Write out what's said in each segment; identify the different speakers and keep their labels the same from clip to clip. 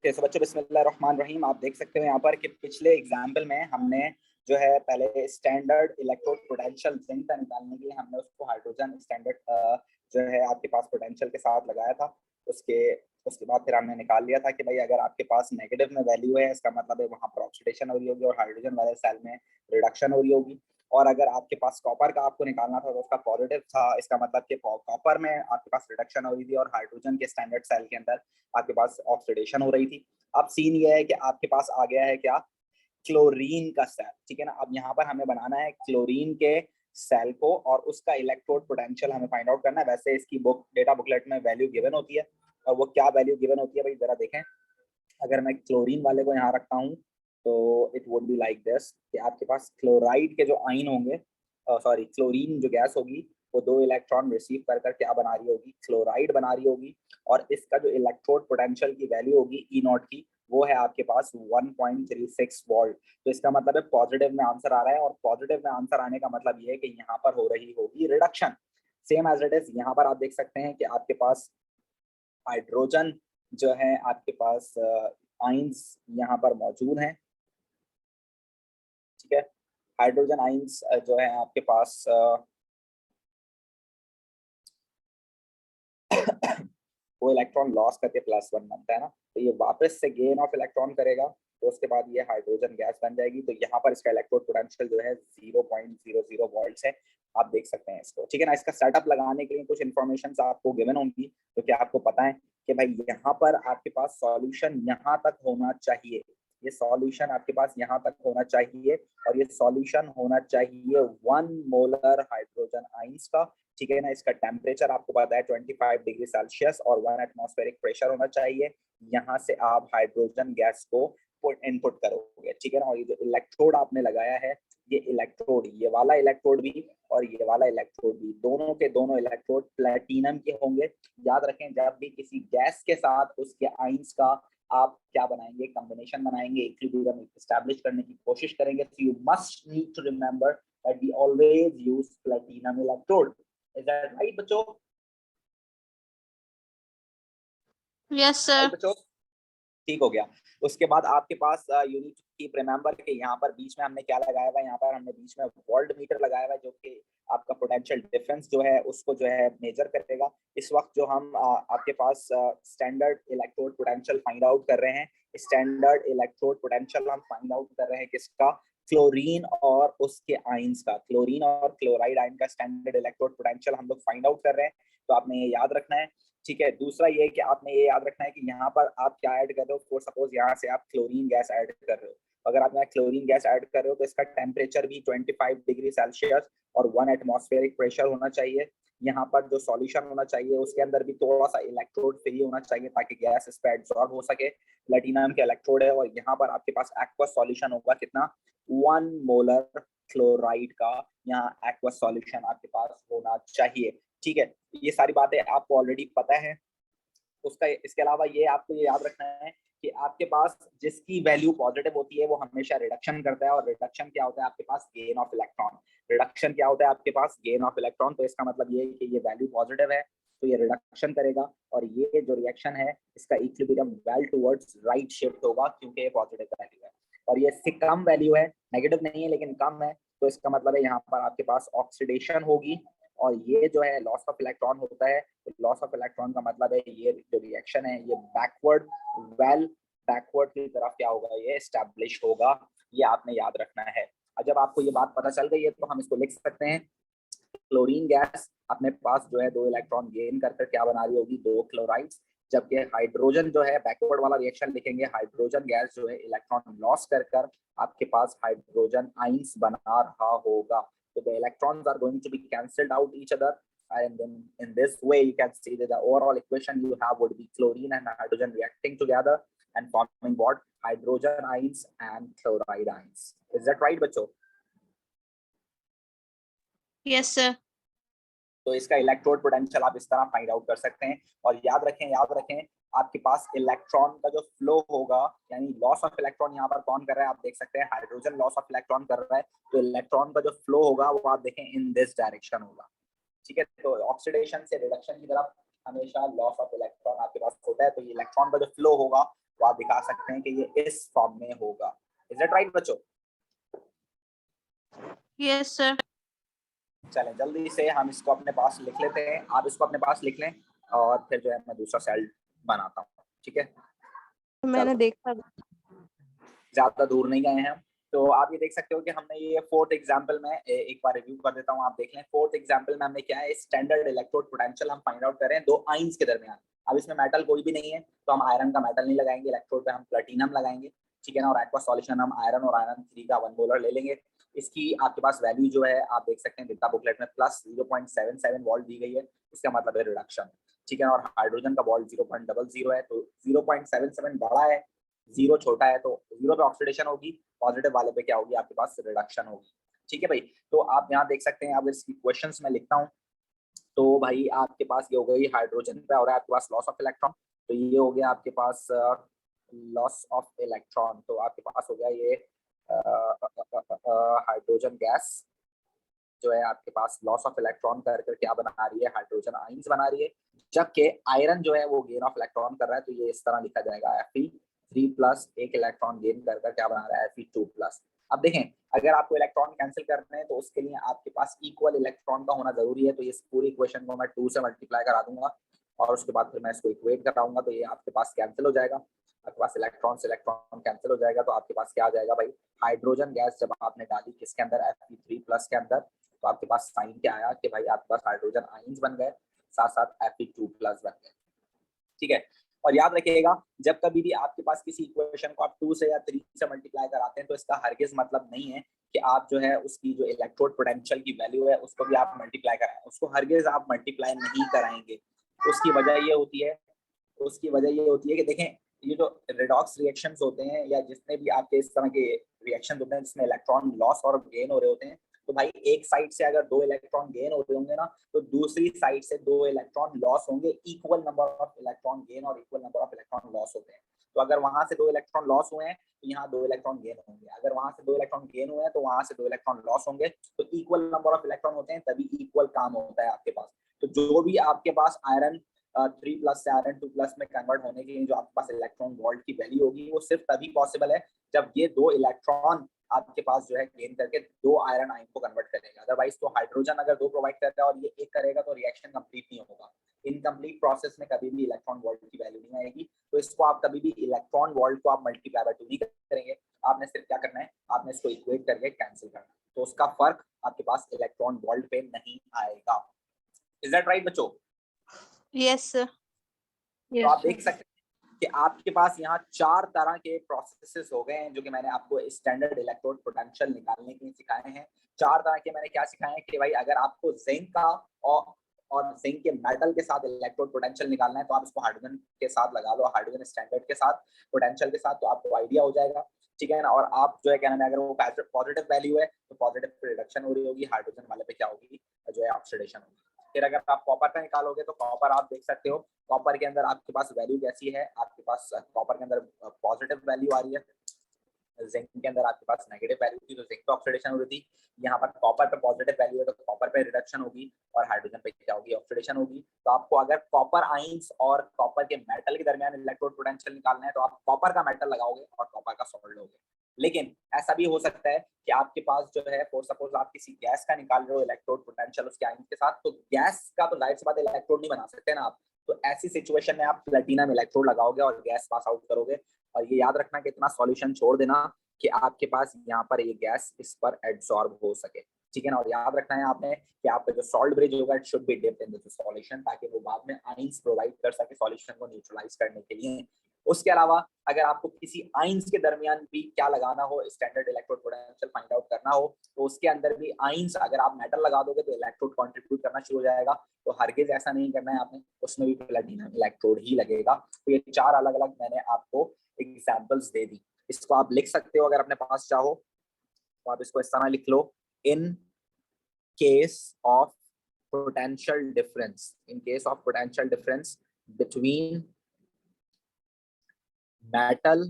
Speaker 1: Okay so बच्चों बिस्मिल्लाहिर्रहमानिर्रहीम। आप देख सकते हो यहाँ पर कि पिछले एग्जाम्पल में हमने जो है पहले स्टैंडर्ड इलेक्ट्रोड पोटेंशियल जिंक का निकालने के लिए हमने उसको हाइड्रोजन स्टैंडर्ड जो है आपके पास पोटेंशियल के साथ लगाया था। उसके उसके बाद फिर हमने निकाल लिया था कि भाई अगर आपके पास नेगेटिव में वैल्यू है इसका मतलब है वहाँ पर ऑक्सीडेशन हो रही होगी और हाइड्रोजन वाले सेल में रिडक्शन हो रही होगी। और अगर आपके पास कॉपर का आपको निकालना था तो उसका पॉजिटिव था, इसका मतलब कि कॉपर में आपके पास रिडक्शन हो रही थी और हाइड्रोजन के स्टैंडर्ड सेल के अंदर आपके पास ऑक्सीडेशन हो रही थी। अब सीन ये है कि आपके पास आ गया है क्या, क्लोरीन का सेल। ठीक है ना। अब यहाँ पर हमें बनाना है क्लोरीन के सेल को और उसका इलेक्ट्रोड पोटेंशियल हमें फाइंड आउट करना है। वैसे इसकी बुक डेटा बुकलेट में वैल्यू गिवन होती है और वो क्या वैल्यू गिवन होती है भाई जरा देखें। अगर मैं क्लोरीन वाले को यहाँ रखता हूँ तो it would be like this कि आपके पास क्लोराइड के जो आयन होंगे, सॉरी क्लोरीन जो गैस होगी वो 2 इलेक्ट्रॉन रिसीव कर कर क्या बना रही होगी, क्लोराइड बना रही होगी। और इसका जो इलेक्ट्रोड पोटेंशियल की वैल्यू होगी ई नॉट की, वो है आपके पास 1.36 वोल्ट। तो इसका मतलब है पॉजिटिव में आंसर आ रहा है और पॉजिटिव में आंसर आने का मतलब ये है कि यहाँ पर हो रही होगी reduction. Same as it is यहाँ पर आप देख सकते हैं कि आपके पास हाइड्रोजन जो है आपके पास आइंस यहाँ पर मौजूद हैं। ठीक है। हाइड्रोजन आइंस जो है आपके पास वो इलेक्ट्रॉन लॉस करके +1 बनता है ना, तो ये वापस से गेन ऑफ इलेक्ट्रॉन करेगा तो उसके बाद ये हाइड्रोजन गैस बन जाएगी। तो यहाँ पर इसका इलेक्ट्रोड पोटेंशियल जो है 0.00 वोल्ट्स है। आप देख सकते हैं इसको। ठीक है ना। इसका सेटअप लगाने के लिए कुछ इन्फॉर्मेशन आपको गिवन होंगी। तो क्या आपको पता है कि भाई यहाँ पर आपके पास सॉल्यूशन यहाँ तक होना चाहिए, ये सॉल्यूशन आपके पास यहाँ तक होना चाहिए और ये सॉल्यूशन होना चाहिए 1 मोलर हाइड्रोजन आइंस का। ठीक है ना। इसका टेम्परेचर आपको पता है 25 डिग्री सेल्सियस और 1 एटमॉस्फेरिक प्रेशर होना चाहिए। यहाँ से आप हाइड्रोजन गैस को इनपुट करोगे। ठीक है ना। और ये जो इलेक्ट्रोड आपने लगाया है, ये इलेक्ट्रोड, ये वाला इलेक्ट्रोड भी और ये वाला इलेक्ट्रोड भी, दोनों के दोनों इलेक्ट्रोड प्लेटिनम के होंगे। याद रखें जब भी किसी गैस के साथ उसके आइंस का आप क्या बनाएंगे, कॉम्बिनेशन बनाएंगे, इक्विलिब्रियम एस्टैब्लिश करने की कोशिश करेंगे। So you must need to remember that we always use platinum electrode. Is that right बच्चों?
Speaker 2: Yes sir.
Speaker 1: राइट बच्चों, ठीक हो गया। उसके बाद आपके पास you need to keep remember कि यहाँ पर बीच में हमने क्या लगाया हुआ है, यहाँ पर हमने बीच में वोल्ट मीटर लगाया हुआ है जो कि आपका पोटेंशियल डिफरेंस जो है उसको जो है मेजर करेगा। इस वक्त जो हम आपके पास standard electrode potential find out कर रहे हैं, स्टैंडर्ड इलेक्ट्रोड पोटेंशियल हम फाइंड आउट कर रहे हैं किसका, क्लोरीन और उसके आयंस का। क्लोरीन और क्लोराइड आयन का स्टैंडर्ड इलेक्ट्रोड पोटेंशियल हम लोग फाइंड आउट कर रहे हैं। तो आपने ये याद रखना है। ठीक है। दूसरा ये कि आपने ये याद रखना है कि यहाँ पर आप क्या ऐड कर रहे हो। फॉर सपोज यहाँ से आप क्लोरीन गैस ऐड कर रहे हो, अगर आप यहाँ क्लोरीन गैस ऐड कर रहे हो तो इसका टेम्परेचर भी 25 डिग्री सेल्सियस और 1 एटमॉस्फेरिक प्रेशर होना चाहिए। यहाँ पर जो सॉल्यूशन होना चाहिए उसके अंदर भी थोड़ा सा इलेक्ट्रोड फ्री होना चाहिए ताकि गैस इस पर एब्जॉर्ब हो सके। प्लेटिनम के इलेक्ट्रोड है और यहाँ पर आपके पास एक्वस सॉल्यूशन होगा कितना, 1 मोलर क्लोराइड का यहाँ एक्वस सॉल्यूशन आपके पास होना चाहिए। ठीक है। ये सारी बातें आपको ऑलरेडी पता है। उसका इसके अलावा ये आपको ये याद रखना है कि आपके पास जिसकी वैल्यू पॉजिटिव होती है वो हमेशा रिडक्शन करता है और रिडक्शन क्या होता है आपके पास, गेन ऑफ इलेक्ट्रॉन। रिडक्शन क्या होता है आपके पास, गेन ऑफ इलेक्ट्रॉन। तो इसका मतलब ये है कि ये वैल्यू पॉजिटिव है तो ये रिडक्शन करेगा और ये जो रिएक्शन है इसका equilibrium well towards right shift होगा क्योंकि ये पॉजिटिव वैल्यू है। और ये इससे कम वैल्यू है, नेगेटिव नहीं है लेकिन कम है, तो इसका मतलब है यहाँ पर आपके पास ऑक्सीडेशन होगी और ये जो है लॉस ऑफ इलेक्ट्रॉन होता है। तो लॉस ऑफ इलेक्ट्रॉन का मतलब है ये जो रिएक्शन है ये बैकवर्ड बैकवर्ड की तरफ क्या होगा, ये एस्टैब्लिश होगा। ये आपने याद रखना है। और जब आपको ये बात पता चल गई है तो हम इसको लिख सकते हैं, क्लोरीन गैस अपने पास जो है 2 इलेक्ट्रॉन गेन कर क्या बना रही होगी, 2 क्लोराइड्स। जबकि हाइड्रोजन जो है बैकवर्ड वाला रिएक्शन लिखेंगे, हाइड्रोजन गैस जो है इलेक्ट्रॉन लॉस कर आपके पास हाइड्रोजन आइंस बना रहा होगा। So the electrons are going to be cancelled out each other, and then in this way you can see that the overall equation you have would be chlorine and hydrogen reacting together and forming what, hydrogen ions and chloride ions. Is that right बच्चों?
Speaker 2: Yes sir.
Speaker 1: तो इसका electrode potential आप इस तरह find out कर सकते हैं। और याद रखें आपके पास इलेक्ट्रॉन का जो फ्लो होगा, यानी लॉस ऑफ इलेक्ट्रॉन यहाँ पर कौन कर रहा है, आप देख सकते हैं हाइड्रोजन लॉस ऑफ इलेक्ट्रॉन कर रहा है। तो इलेक्ट्रॉन का जो फ्लो होगा वो आप देखें इन दिस डायरेक्शन होगा। ठीक है। तो ऑक्सीडेशन से रिडक्शन की तरफ हमेशा लॉस ऑफ इलेक्ट्रॉन आपके पास होता है। तो ये इलेक्ट्रॉन का जो फ्लो होगा तो आप दिखा सकते हैं कि ये इस फॉर्म में होगा। इज इट राइट बच्चों?
Speaker 2: Yes sir.
Speaker 1: चलें जल्दी से हम इसको अपने पास लिख लेते हैं, आप इसको अपने पास लिख लें और फिर जो है मैं दूसरा सेल बनाता हूँ, ठीक है?
Speaker 3: मैंने देखा।
Speaker 1: ज्यादा दूर नहीं गए हैं। तो आप ये देख सकते हो कि हमने ये फोर्थ एग्जांपल में एक बार रिव्यू कर देता हूँ, आप देख लें। फोर्थ एग्जांपल में हमने क्या है, स्टैंडर्ड इलेक्ट्रोड पोटेंशियल हम फाइंड आउट कर रहे हैं दो आयंस के दरमियान। अब इसमें मेटल कोई भी नहीं है तो हम आयरन का मेटल नहीं लगाएंगे, इलेक्ट्रोड पे हम प्लेटिनम लगाएंगे, ठीक है ना। और एक्वा सॉल्यूशन हम आयरन और आयरन 3 का 1 मोलर ले लेंगे। इसकी आपके पास वैल्यू जो है आप देख सकते हैं डेटा बुकलेट में प्लस 0.77 वोल्ट दी गई है, इसका मतलब है रिडक्शन, ठीक है। और हाइड्रोजन का वोल्ट 0.00 है, तो 0.77 बड़ा है, 0 छोटा है, तो 0 पे ऑक्सीडेशन होगी, पॉजिटिव वाले पे क्या होगी आपके पास रिडक्शन होगी, ठीक है भाई। तो आप यहाँ देख सकते हैं, अब इसकी क्वेश्चंस में लिखता हूँ। तो भाई आपके पास ये हो गई हाइड्रोजन पे और आपके पास लॉस ऑफ इलेक्ट्रॉन, तो ये हो गया आपके पास लॉस ऑफ इलेक्ट्रॉन। तो आपके पास हो गया ये हाइड्रोजन गैस जो है आपके पास लॉस ऑफ इलेक्ट्रॉन कर क्या बना रही है, हाइड्रोजन आइंस बना रही है। जबकि आयरन जो है वो गेन ऑफ इलेक्ट्रॉन कर रहा है, तो ये इस तरह लिखा जाएगा Fe3+, एक इलेक्ट्रॉन गेन कर क्या बना रहा है, Fe2+। अब देखें, अगर आपको इलेक्ट्रॉन कैंसिल करने हैं तो उसके लिए आपके पास इक्वल इलेक्ट्रॉन का होना जरूरी है। तो इस पूरी इक्वेशन को मैं 2 से मल्टीप्लाई करा दूंगा और उसके बाद फिर मैं इसको इक्वेट कराऊंगा, तो ये आपके पास कैंसिल हो जाएगा, आपके पास इलेक्ट्रॉन से इलेक्ट्रॉन कैंसिल हो जाएगा। तो आपके पास क्या आ जाएगा भाई, हाइड्रोजन गैस जब आपने डाली किसके अंदर, Fe3+ के अंदर, तो आपके पास साइन क्या आया कि भाई आपके पास हाइड्रोजन आयंस बन गए, साथ साथ Fe2+ बन गए, ठीक है। और याद रखिएगा, जब कभी भी आपके पास किसी इक्वेशन को आप 2 से या 3 से मल्टीप्लाई कराते हैं तो इसका हरगिज मतलब नहीं है कि आप जो है उसकी जो इलेक्ट्रोड पोटेंशियल की वैल्यू है उसको भी आप मल्टीप्लाई कराएं, उसको हरगिज आप मल्टीप्लाई नहीं कराएंगे। उसकी वजह ये होती है, उसकी वजह ये होती है कि देखें, ये जो रिडॉक्स रिएक्शंस होते हैं या जितने भी आपके इस तरह के रिएक्शन होते हैं जिसमें इलेक्ट्रॉन लॉस और गेन हो रहे होते हैं, तो भाई एक साइड से अगर 2 इलेक्ट्रॉन गेन हो रहे होंगे ना, तो दूसरी साइड से 2 इलेक्ट्रॉन लॉस होंगे। Equal number of electron gain और equal number of electron loss होते हैं। तो अगर वहां से 2 इलेक्ट्रॉन लॉस हुए हैं तो यहाँ 2 इलेक्ट्रॉन गेन होंगे, अगर वहां से 2 इलेक्ट्रॉन गेन हुए हैं तो वहां से 2 इलेक्ट्रॉन लॉस होंगे। तो इक्वल नंबर ऑफ इलेक्ट्रॉन होते हैं तभी इक्वल काम होता है आपके पास। तो जो भी आपके पास आयरन 3+ से आयरन 2+ में कन्वर्ट होने के लिए जो आपके पास इलेक्ट्रॉन वोल्ट की वैल्यू होगी वो सिर्फ तभी पॉसिबल है जब ये 2 इलेक्ट्रॉन आपके पास जो है गेन करके 2 आयरन आयन को कन्वर्ट करेगा। अदरवाइज तो हाइड्रोजन अगर 2 प्रोवाइड करता है और ये 1 करेगा तो रिएक्शन कंप्लीट नहीं होगा। इनकम्प्लीट प्रोसेस में कभी भी इलेक्ट्रॉन वोल्ट की वैल्यू नहीं आएगी। तो इसको आप कभी भी इलेक्ट्रॉन वोल्ट को आप मल्टीप्लाई बाय 2 नहीं करेंगे, आपने सिर्फ क्या करना है, आपने इसको इक्वेट करके कैंसिल करना है, तो उसका फर्क आपके पास इलेक्ट्रॉन वोल्ट पे नहीं आएगा। इज दैट राइट बच्चों?
Speaker 2: Yes sir.
Speaker 1: तो आप देख सकते हैं कि आपके पास यहाँ 4 तरह के प्रोसेसेस हो गए हैं जो कि मैंने आपको स्टैंडर्ड इलेक्ट्रोड पोटेंशियल निकालने के लिए सिखाए हैं। 4 तरह के मैंने क्या सिखाए हैं कि भाई अगर आपको जिंक का और जिंक के मेटल के साथ इलेक्ट्रोड पोटेंशियल निकालना है तो आप इसको हाइड्रोजन के साथ लगा लो, हाइड्रोजन स्टैंडर्ड के साथ पोटेंशियल के साथ, तो आपको आइडिया हो जाएगा, ठीक है ना। और आप जो है क्या नाम है, अगर वो पॉजिटिव वैल्यू है तो पॉजिटिव रिडक्शन हो रही होगी, हाइड्रोजन वाले पे क्या होगी, जो है ऑक्सीडेशन होगी। फिर अगर आप कॉपर का निकालोगे तो कॉपर आप देख सकते हो, कॉपर के अंदर आपके पास वैल्यू कैसी है, आपके पास कॉपर के अंदर पॉजिटिव वैल्यू आ रही है, जिंक के अंदर आपके पास नेगेटिव वैल्यू थी तो जिंक पे ऑक्सीडेशन हो रही थी। यहाँ पर कॉपर पे पॉजिटिव वैल्यू है तो कॉपर पे रिडक्शन होगी और हाइड्रोजन पे क्या होगी, ऑक्सीडेशन होगी। तो आपको अगर कॉपर आइंस और कॉपर के मेटल के दरमियान इलेक्ट्रोड पोटेंशियल निकालना है तो आप कॉपर का मेटल लगाओगे और कॉपर का सॉल्ट लोगे। लेकिन ऐसा भी हो सकता है कि आपके पास जो है फॉर सपोज आप किसी गैस का निकाल रहे हो इलेक्ट्रोड पोटेंशियल उसके आइंस के साथ, तो गैस का तो जाहिर सी बात इलेक्ट्रोड नहीं बना सकते ना आप, तो ऐसी सिचुएशन में आप प्लेटिनम इलेक्ट्रोड लगाओगे और गैस पास आउट करोगे। और ये याद रखना कि इतना सॉल्यूशन छोड़ देना कि आपके पास यहाँ पर ये गैस इस पर एब्सॉर्ब हो सके, ठीक है ना। और याद रखना है आपने कि आपका जो सॉल्ट ब्रिज होगा it should B dipped in the solution ताकि वो बाद में आइंस प्रोवाइड कर सके सॉल्यूशन को न्यूट्रलाइज करने के लिए। उसके अलावा अगर आपको किसी आइंस के दरमियान भी क्या लगाना हो, standard electrode potential find out करना हो, तो उसके अंदर भी आइंस अगर आप मेटल लगा दोगे तो इलेक्ट्रोड कंट्रीब्यूट करना शुरू हो जाएगा। तो हरगिज ऐसा नहीं करना है आपने, उसमें भी प्लेटिनम इलेक्ट्रोड ही लगेगा। तो ये 4 अलग अलग मैंने आपको एग्जांपल्स दे दी, इसको आप लिख सकते हो अगर अपने पास चाहो तो आप इसको इस तरह लिख लो, in case of potential difference, in case of potential difference between metal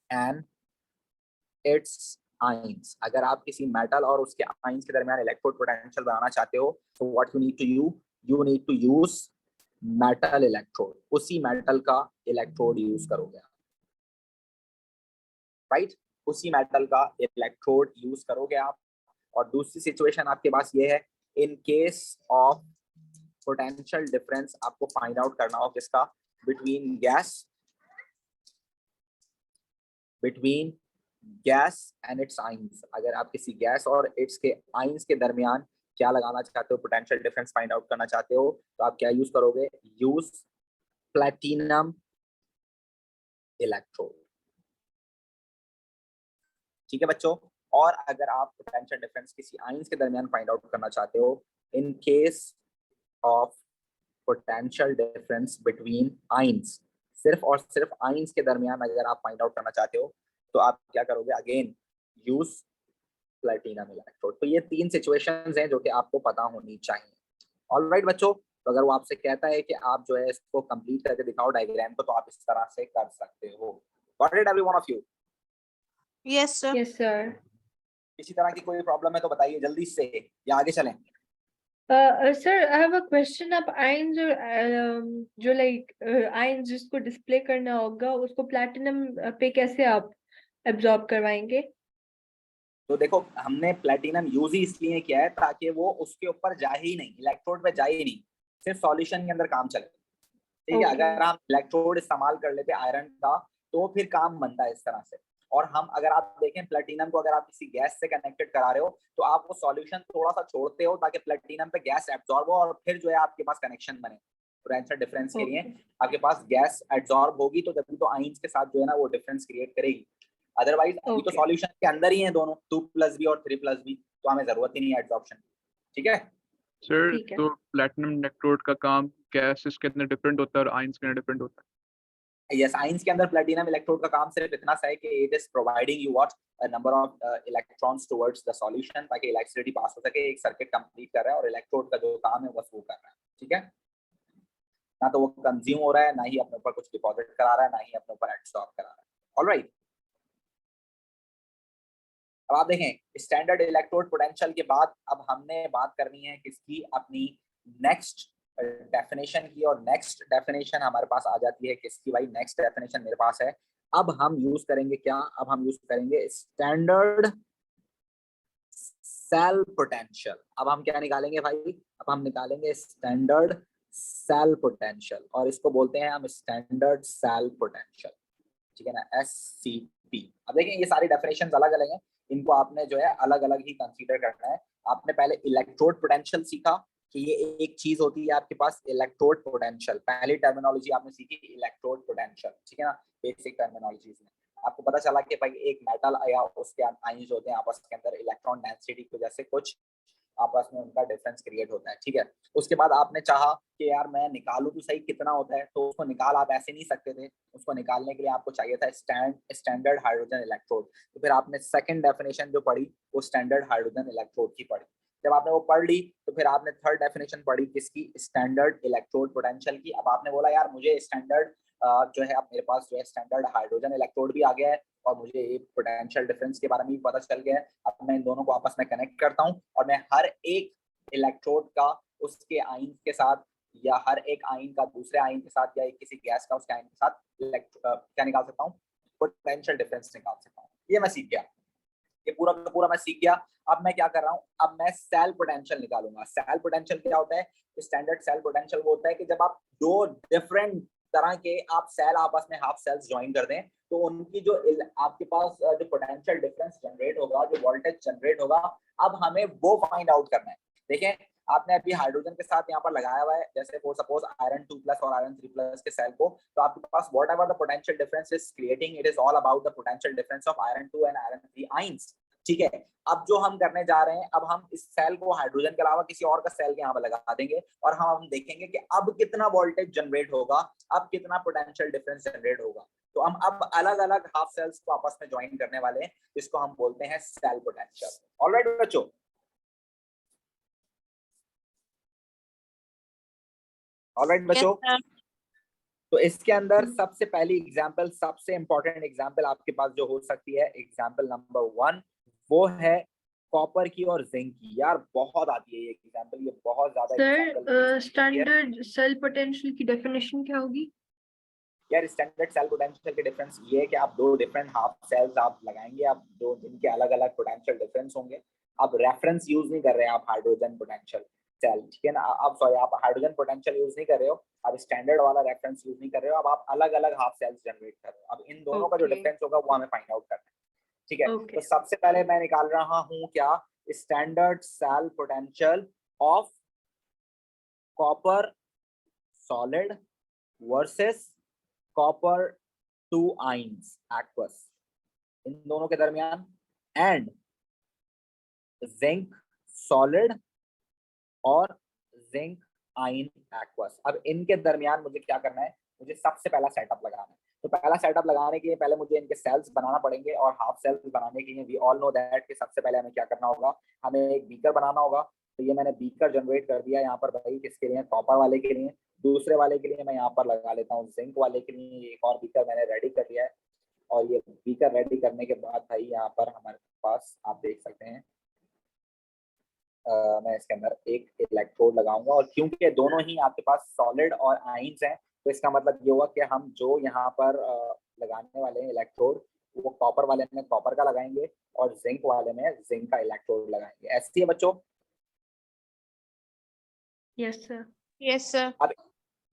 Speaker 1: and its ions, अगर आप किसी मेटल और उसके आइंस के दरमियान इलेक्ट्रोड पोटेंशियल बनाना चाहते हो तो what you need to use metal electrode, उसी मेटल का इलेक्ट्रोड यूज करोगे आप, राइट, उसी मेटल का इलेक्ट्रोड यूज करोगे आप। और दूसरी सिचुएशन आपके पास ये है, इन केस ऑफ पोटेंशियल डिफरेंस आपको फाइंड आउट करना हो किसका, between gas and it's ions. अगर आप किसी गैस और इट्स के आइंस के दरमियान क्या लगाना चाहते हो, पोटेंशियल डिफरेंस फाइंड आउट करना चाहते हो, तो आप क्या यूज करोगे, यूज प्लैटिनम इलेक्ट्रोड। ठीक है बच्चों। और अगर आप पोटेंशियल डिफरेंस किसी आइंस के दरमियान फाइंड आउट करना चाहते हो, इन case of potential difference between ions, सिर्फ और सिर्फ आइंस के दरमियान अगर आप फाइंड आउट करना चाहते हो, तो आप क्या करोगे, अगेन यूज प्लैटिनम इलेक्ट्रोड। तो ये 3 सिचुएशंस हैं जो कि आपको पता होनी चाहिए। ऑलराइट बच्चों, तो अगर वो आपसे कहता है कि आप जो है इसको कंप्लीट करके दिखाओ डायग्राम को, तो आप इस तरह से कर सकते हो। Got it every one of you?
Speaker 2: Yes, sir.
Speaker 3: Yes sir.
Speaker 1: किसी तरह की कोई प्रॉब्लम है तो बताइए जल्दी से, या आगे चलें?
Speaker 3: Sir I have a question. आप आयन जो लाइक आयन जिसको डिस्प्ले करना होगा उसको प्लैटिनम पे कैसे आप एब्जॉर्ब करवाएंगे?
Speaker 1: तो देखो, हमने प्लैटिनम यूज ही इसलिए किया है ताकि वो उसके ऊपर जा ही नहीं, इलेक्ट्रोड पे जाए ही नहीं, सिर्फ सॉल्यूशन के अंदर काम चले। ठीक है, अगर हम इलेक्ट्रोड इस्तेमाल कर लेते आयरन का तो फिर काम बनता है इस तरह से। और हम अगर आप देखें प्लैटिनम को, अगर आप किसी गैस से कनेक्टेड करा रहे हो तो आप वो सॉल्यूशन थोड़ा सा छोड़ते हो ताकि प्लैटिनम पे गैस एब्जॉर्ब हो और फिर जो है आपके पास कनेक्शन बने। पोटेंशियल डिफरेंस के लिए आपके पास गैस एब्जॉर्ब होगी तो जब तो आइंस के साथ जो है ना वो डिफरेंस क्रिएट करेगी। अदरवाइज अभी तो सॉल्यूशन के अंदर ही है दोनों, 2+B और 3+B, तो हमें जरूरत ही नहीं है एब्जॉर्प्शन। ठीक है
Speaker 4: सर,
Speaker 3: ठीक है।
Speaker 4: तो प्लैटिनम इलेक्ट्रोड का काम गैसेस के अंदर डिफरेंट होता है और आयंस के अंदर डिफरेंट होता है।
Speaker 1: यस, आइंस के अंदर प्लैटिनम इलेक्ट्रोड का काम सिर्फ इतना सा है कि it is providing you what number of electrons towards the solution, ताकि इलेक्ट्रिसिटी पास हो सके। एक सर्किट कंप्लीट कर रहा है और इलेक्ट्रोड का जो काम है बस वो कर रहा है। ठीक है, ना तो वो कंज्यूम हो रहा है, ना ही अपने ऊपर कुछ डिपॉजिट करा रहा है, ना ही अपने ऊपर एब्सॉर्ब करा रहा है। ऑलराइट, अब आप देखें स्टैंडर्ड इलेक्ट्रोड पोटेंशियल के बाद अब हमने बात करनी है किसकी, अपनी नेक्स्ट डेफिनेशन की। और नेक्स्ट डेफिनेशन हमारे पास आ जाती है किसकी भाई, नेक्स्ट डेफिनेशन मेरे पास है। अब हम यूज करेंगे क्या, अब हम यूज करेंगे स्टैंडर्ड सेल पोटेंशियल। अब हम क्या निकालेंगे भाई, अब हम निकालेंगे स्टैंडर्ड सेल पोटेंशियल, और इसको बोलते हैं हम स्टैंडर्ड सेल पोटेंशियल। ठीक है ना, SCP। अब देखें ये सारी डेफिनेशंस अलग अलग हैं, इनको आपने जो है अलग अलग ही कंसीडर करना है। आपने पहले इलेक्ट्रोड पोटेंशियल सीखा कि ये एक चीज होती है आपके पास इलेक्ट्रोड पोटेंशियल, पहली टर्मिनोलॉजी आपने सीखी इलेक्ट्रोड पोटेंशियल। ठीक है ना, बेसिक टर्मिनोलॉजीज में आपको पता चला कि भाई एक मेटल या उसके आयंस होते हैं आपस के अंदर, इलेक्ट्रॉन डेंसिटी की वजह से कुछ आपस में उनका डिफरेंस क्रिएट होता है। ठीक है, उसके बाद आपने चाहा कि यार मैं निकालूं तो सही कितना होता है, तो उसको निकाल आप ऐसे नहीं सकते थे, उसको निकालने के लिए आपको चाहिए था स्टैंडर्ड हाइड्रोजन इलेक्ट्रोड। तो फिर आपने सेकंड डेफिनेशन जो पढ़ी वो स्टैंडर्ड हाइड्रोजन इलेक्ट्रोड की पढ़ी। जब आपने वो पढ़ ली तो फिर आपने थर्ड डेफिनेशन पढ़ी किसकी, स्टैंडर्ड इलेक्ट्रोड पोटेंशियल की। अब आपने बोला यार मुझे स्टैंडर्ड जो है, अब मेरे पास जो है स्टैंडर्ड हाइड्रोजन इलेक्ट्रोड भी आ गया है और मुझे एक पोटेंशियल डिफरेंस के बारे में भी पता चल गया है। अब मैं इन दोनों को आपस में कनेक्ट करता हूँ और मैं हर एक इलेक्ट्रोड का उसके आयन के साथ, या हर एक आयन का दूसरे आयन के साथ, या किसी गैस का उसके आयन के साथ क्या निकाल सकता हूँ, पोटेंशियल डिफरेंस निकाल सकता हूँ। ये मैं सीख गया, ये पूरा का पूरा मैं सीख गया। अब मैं क्या कर रहा हूँ, अब मैं सेल पोटेंशियल निकालूंगा। सेल पोटेंशियल क्या होता है, स्टैंडर्ड सेल पोटेंशियल वो होता है कि जब आप दो डिफरेंट तरह के आप सेल आपस में हाफ सेल्स ज्वाइन कर दें तो उनकी जो आपके पास जो पोटेंशियल डिफरेंस जनरेट होगा, जो वोल्टेज जनरेट होगा, अब हमें वो फाइंड आउट करना है। देखें आपने अभी हाइड्रोजन के साथ यहाँ पर लगाया हुआ है, जैसे फॉर सपोज आयरन 2+ और आयरन 3+ के सेल को, तो आपके पास whatever the potential difference is creating, it is all about the potential difference of iron 2 and iron 3 ions. ठीक है, अब जो हम करने जा रहे हैं, अब हम इस सेल को हाइड्रोजन के अलावा किसी और का सेल के यहाँ पर लगा देंगे और हम देखेंगे कि अब कितना वोल्टेज जनरेट होगा, अब कितना पोटेंशियल डिफरेंस जनरेट होगा। तो हम अब अलग अलग हाफ सेल्स को आपस में ज्वाइन करने वाले हैं, जिसको हम बोलते हैं सेल पोटेंशियल। ऑलराइट बच्चों, ऑलराइट बच्चों, तो इसके अंदर सबसे पहली एग्जांपल, सबसे इंपॉर्टेंट एग्जांपल आपके पास जो हो सकती है, एग्जांपल नंबर 1, वो है कॉपर की और जिंक की। यार बहुत आती है ये एग्जांपल, ये बहुत ज्यादा
Speaker 3: sir
Speaker 1: example.
Speaker 3: Standard cell potential की डेफिनेशन क्या होगी?
Speaker 1: यार स्टैंडर्ड सेल पोटेंशियल के डिफरेंस ये है कि आप दो डिफरेंट हाफ सेल्स आप लगाएंगे, आप दो जिनके अलग अलग पोटेंशियल डिफरेंस होंगे। आप रेफरेंस यूज नहीं कर रहे हैं, आप हाइड्रोजन पोटेंशियल सेल, ठीक है ना, आप सॉरी आप हाइड्रोजन पोटेंशियल यूज नहीं कर रहे हो, आप स्टैंडर्ड वाला रेफरेंस यूज नहीं कर रहे हो, अब आप अलग अलग हाफ सेल्स जनरेट कर रहे हो। अब इन दोनों का जो
Speaker 3: Okay.
Speaker 1: डिफरेंस होगा वो हमें फाइंड आउट करना है, ठीक है।
Speaker 3: Okay.
Speaker 1: तो सबसे पहले मैं निकाल रहा हूं क्या, standard cell potential of copper solid versus copper 2 ions aqueous, इन दोनों के दरमियान, एंड जिंक सॉलिड और जिंक आइन एक्वस। अब इनके दरमियान मुझे क्या करना है, मुझे सबसे पहला सेटअप लगाना है। तो पहला सेटअप लगाने के लिए पहले मुझे इनके सेल्स बनाना पड़ेंगे, और हाफ सेल्स बनाने के लिए वी ऑल नो दैट कि सबसे पहले हमें क्या करना होगा, हमें एक बीकर बनाना होगा। तो ये मैंने बीकर जनरेट कर दिया यहाँ पर भाई, किसके लिए, कॉपर वाले के लिए। दूसरे वाले के लिए मैं यहाँ पर लगा लेता हूँ जिंक वाले के लिए एक और बीकर मैंने रेडी कर लिया है। और ये बीकर रेडी करने के बाद भाई यहाँ पर हमारे पास आप देख सकते हैं मैं इसके अंदर एक इलेक्ट्रोड लगाऊंगा, और क्योंकि दोनों ही आपके पास सॉलिड और आइंस हैं, तो इसका मतलब ये हुआ कि हम जो यहाँ पर लगाने वाले हैं इलेक्ट्रोड, वो कॉपर वाले में कॉपर का लगाएंगे और जिंक वाले में जिंक का इलेक्ट्रोड लगाएंगे। ऐसे ही है बच्चों?
Speaker 3: Yes, sir.
Speaker 2: Yes, sir.
Speaker 1: अब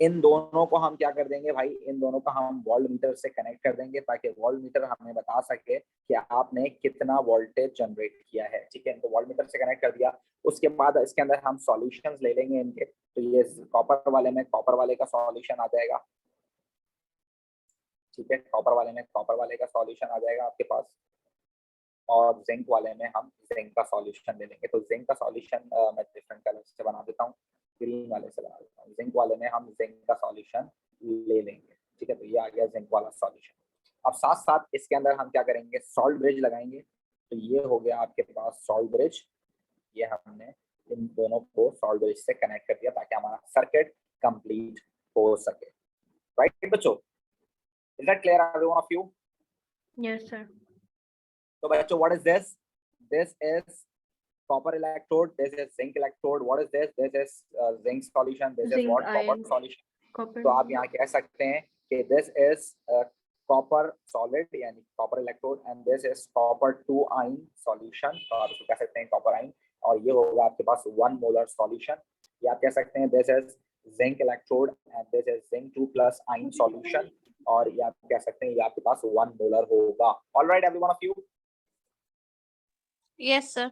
Speaker 1: इन दोनों को हम क्या कर देंगे भाई, इन दोनों को हम वोल्ट मीटर से कनेक्ट कर देंगे, ताकि वोल्ट मीटर हमें बता सके कि आपने कितना वोल्टेज जनरेट किया है, ठीक है। इनको वोल्ट मीटर से कनेक्ट कर दिया, उसके बाद इसके अंदर हम सॉल्यूशंस ले लेंगे इनके। तो ये कॉपर वाले में कॉपर वाले का सॉल्यूशन आ जाएगा, ठीक है, कॉपर वाले में कॉपर वाले का सॉल्यूशन आ जाएगा आपके पास, और जिंक वाले में हम जिंक का सॉल्यूशन ले लेंगे। तो जिंक का सॉल्यूशन मैं डिफरेंट कलर से बना देता हूँ, ग्रीन वाले से बना देता हूँ। जिंक वाले में हम जिंक का सॉल्यूशन ले लेंगे, ठीक है। तो ये आ गया जिंक वाला सॉल्यूशन। अब साथ साथ इसके अंदर हम क्या करेंगे, सॉल्ट ब्रिज लगाएंगे। तो ये हो गया आपके पास सॉल्ट ब्रिज, ये हमने इन दोनों को सॉल्ट ब्रिज से कनेक्ट कर दिया ताकि हमारा सर्किट कंप्लीट हो सके, राइट बच्चों? Is that clear everyone of you?
Speaker 3: Yes, sir.
Speaker 1: So bachcho, what is this? This is copper electrode, this is zinc electrode. What is this? This is zinc solution, this is
Speaker 3: Zinc
Speaker 1: what, copper
Speaker 3: ion.
Speaker 1: solution.
Speaker 3: Copper.
Speaker 1: तो आप यहाँ कह सकते हैं कि this is copper solid यानी copper electrode, and this is copper 2 ion solution. तो आप इसको कह सकते हैं copper ion, और ये होगा आपके पास 1 molar solution। या आप कह सकते हैं this is zinc electrode and this is zinc 2 plus ion solution, और ये आप कह सकते हैं ये आपके पास 1 molar होगा। All right, every one of you?
Speaker 2: Yes, sir.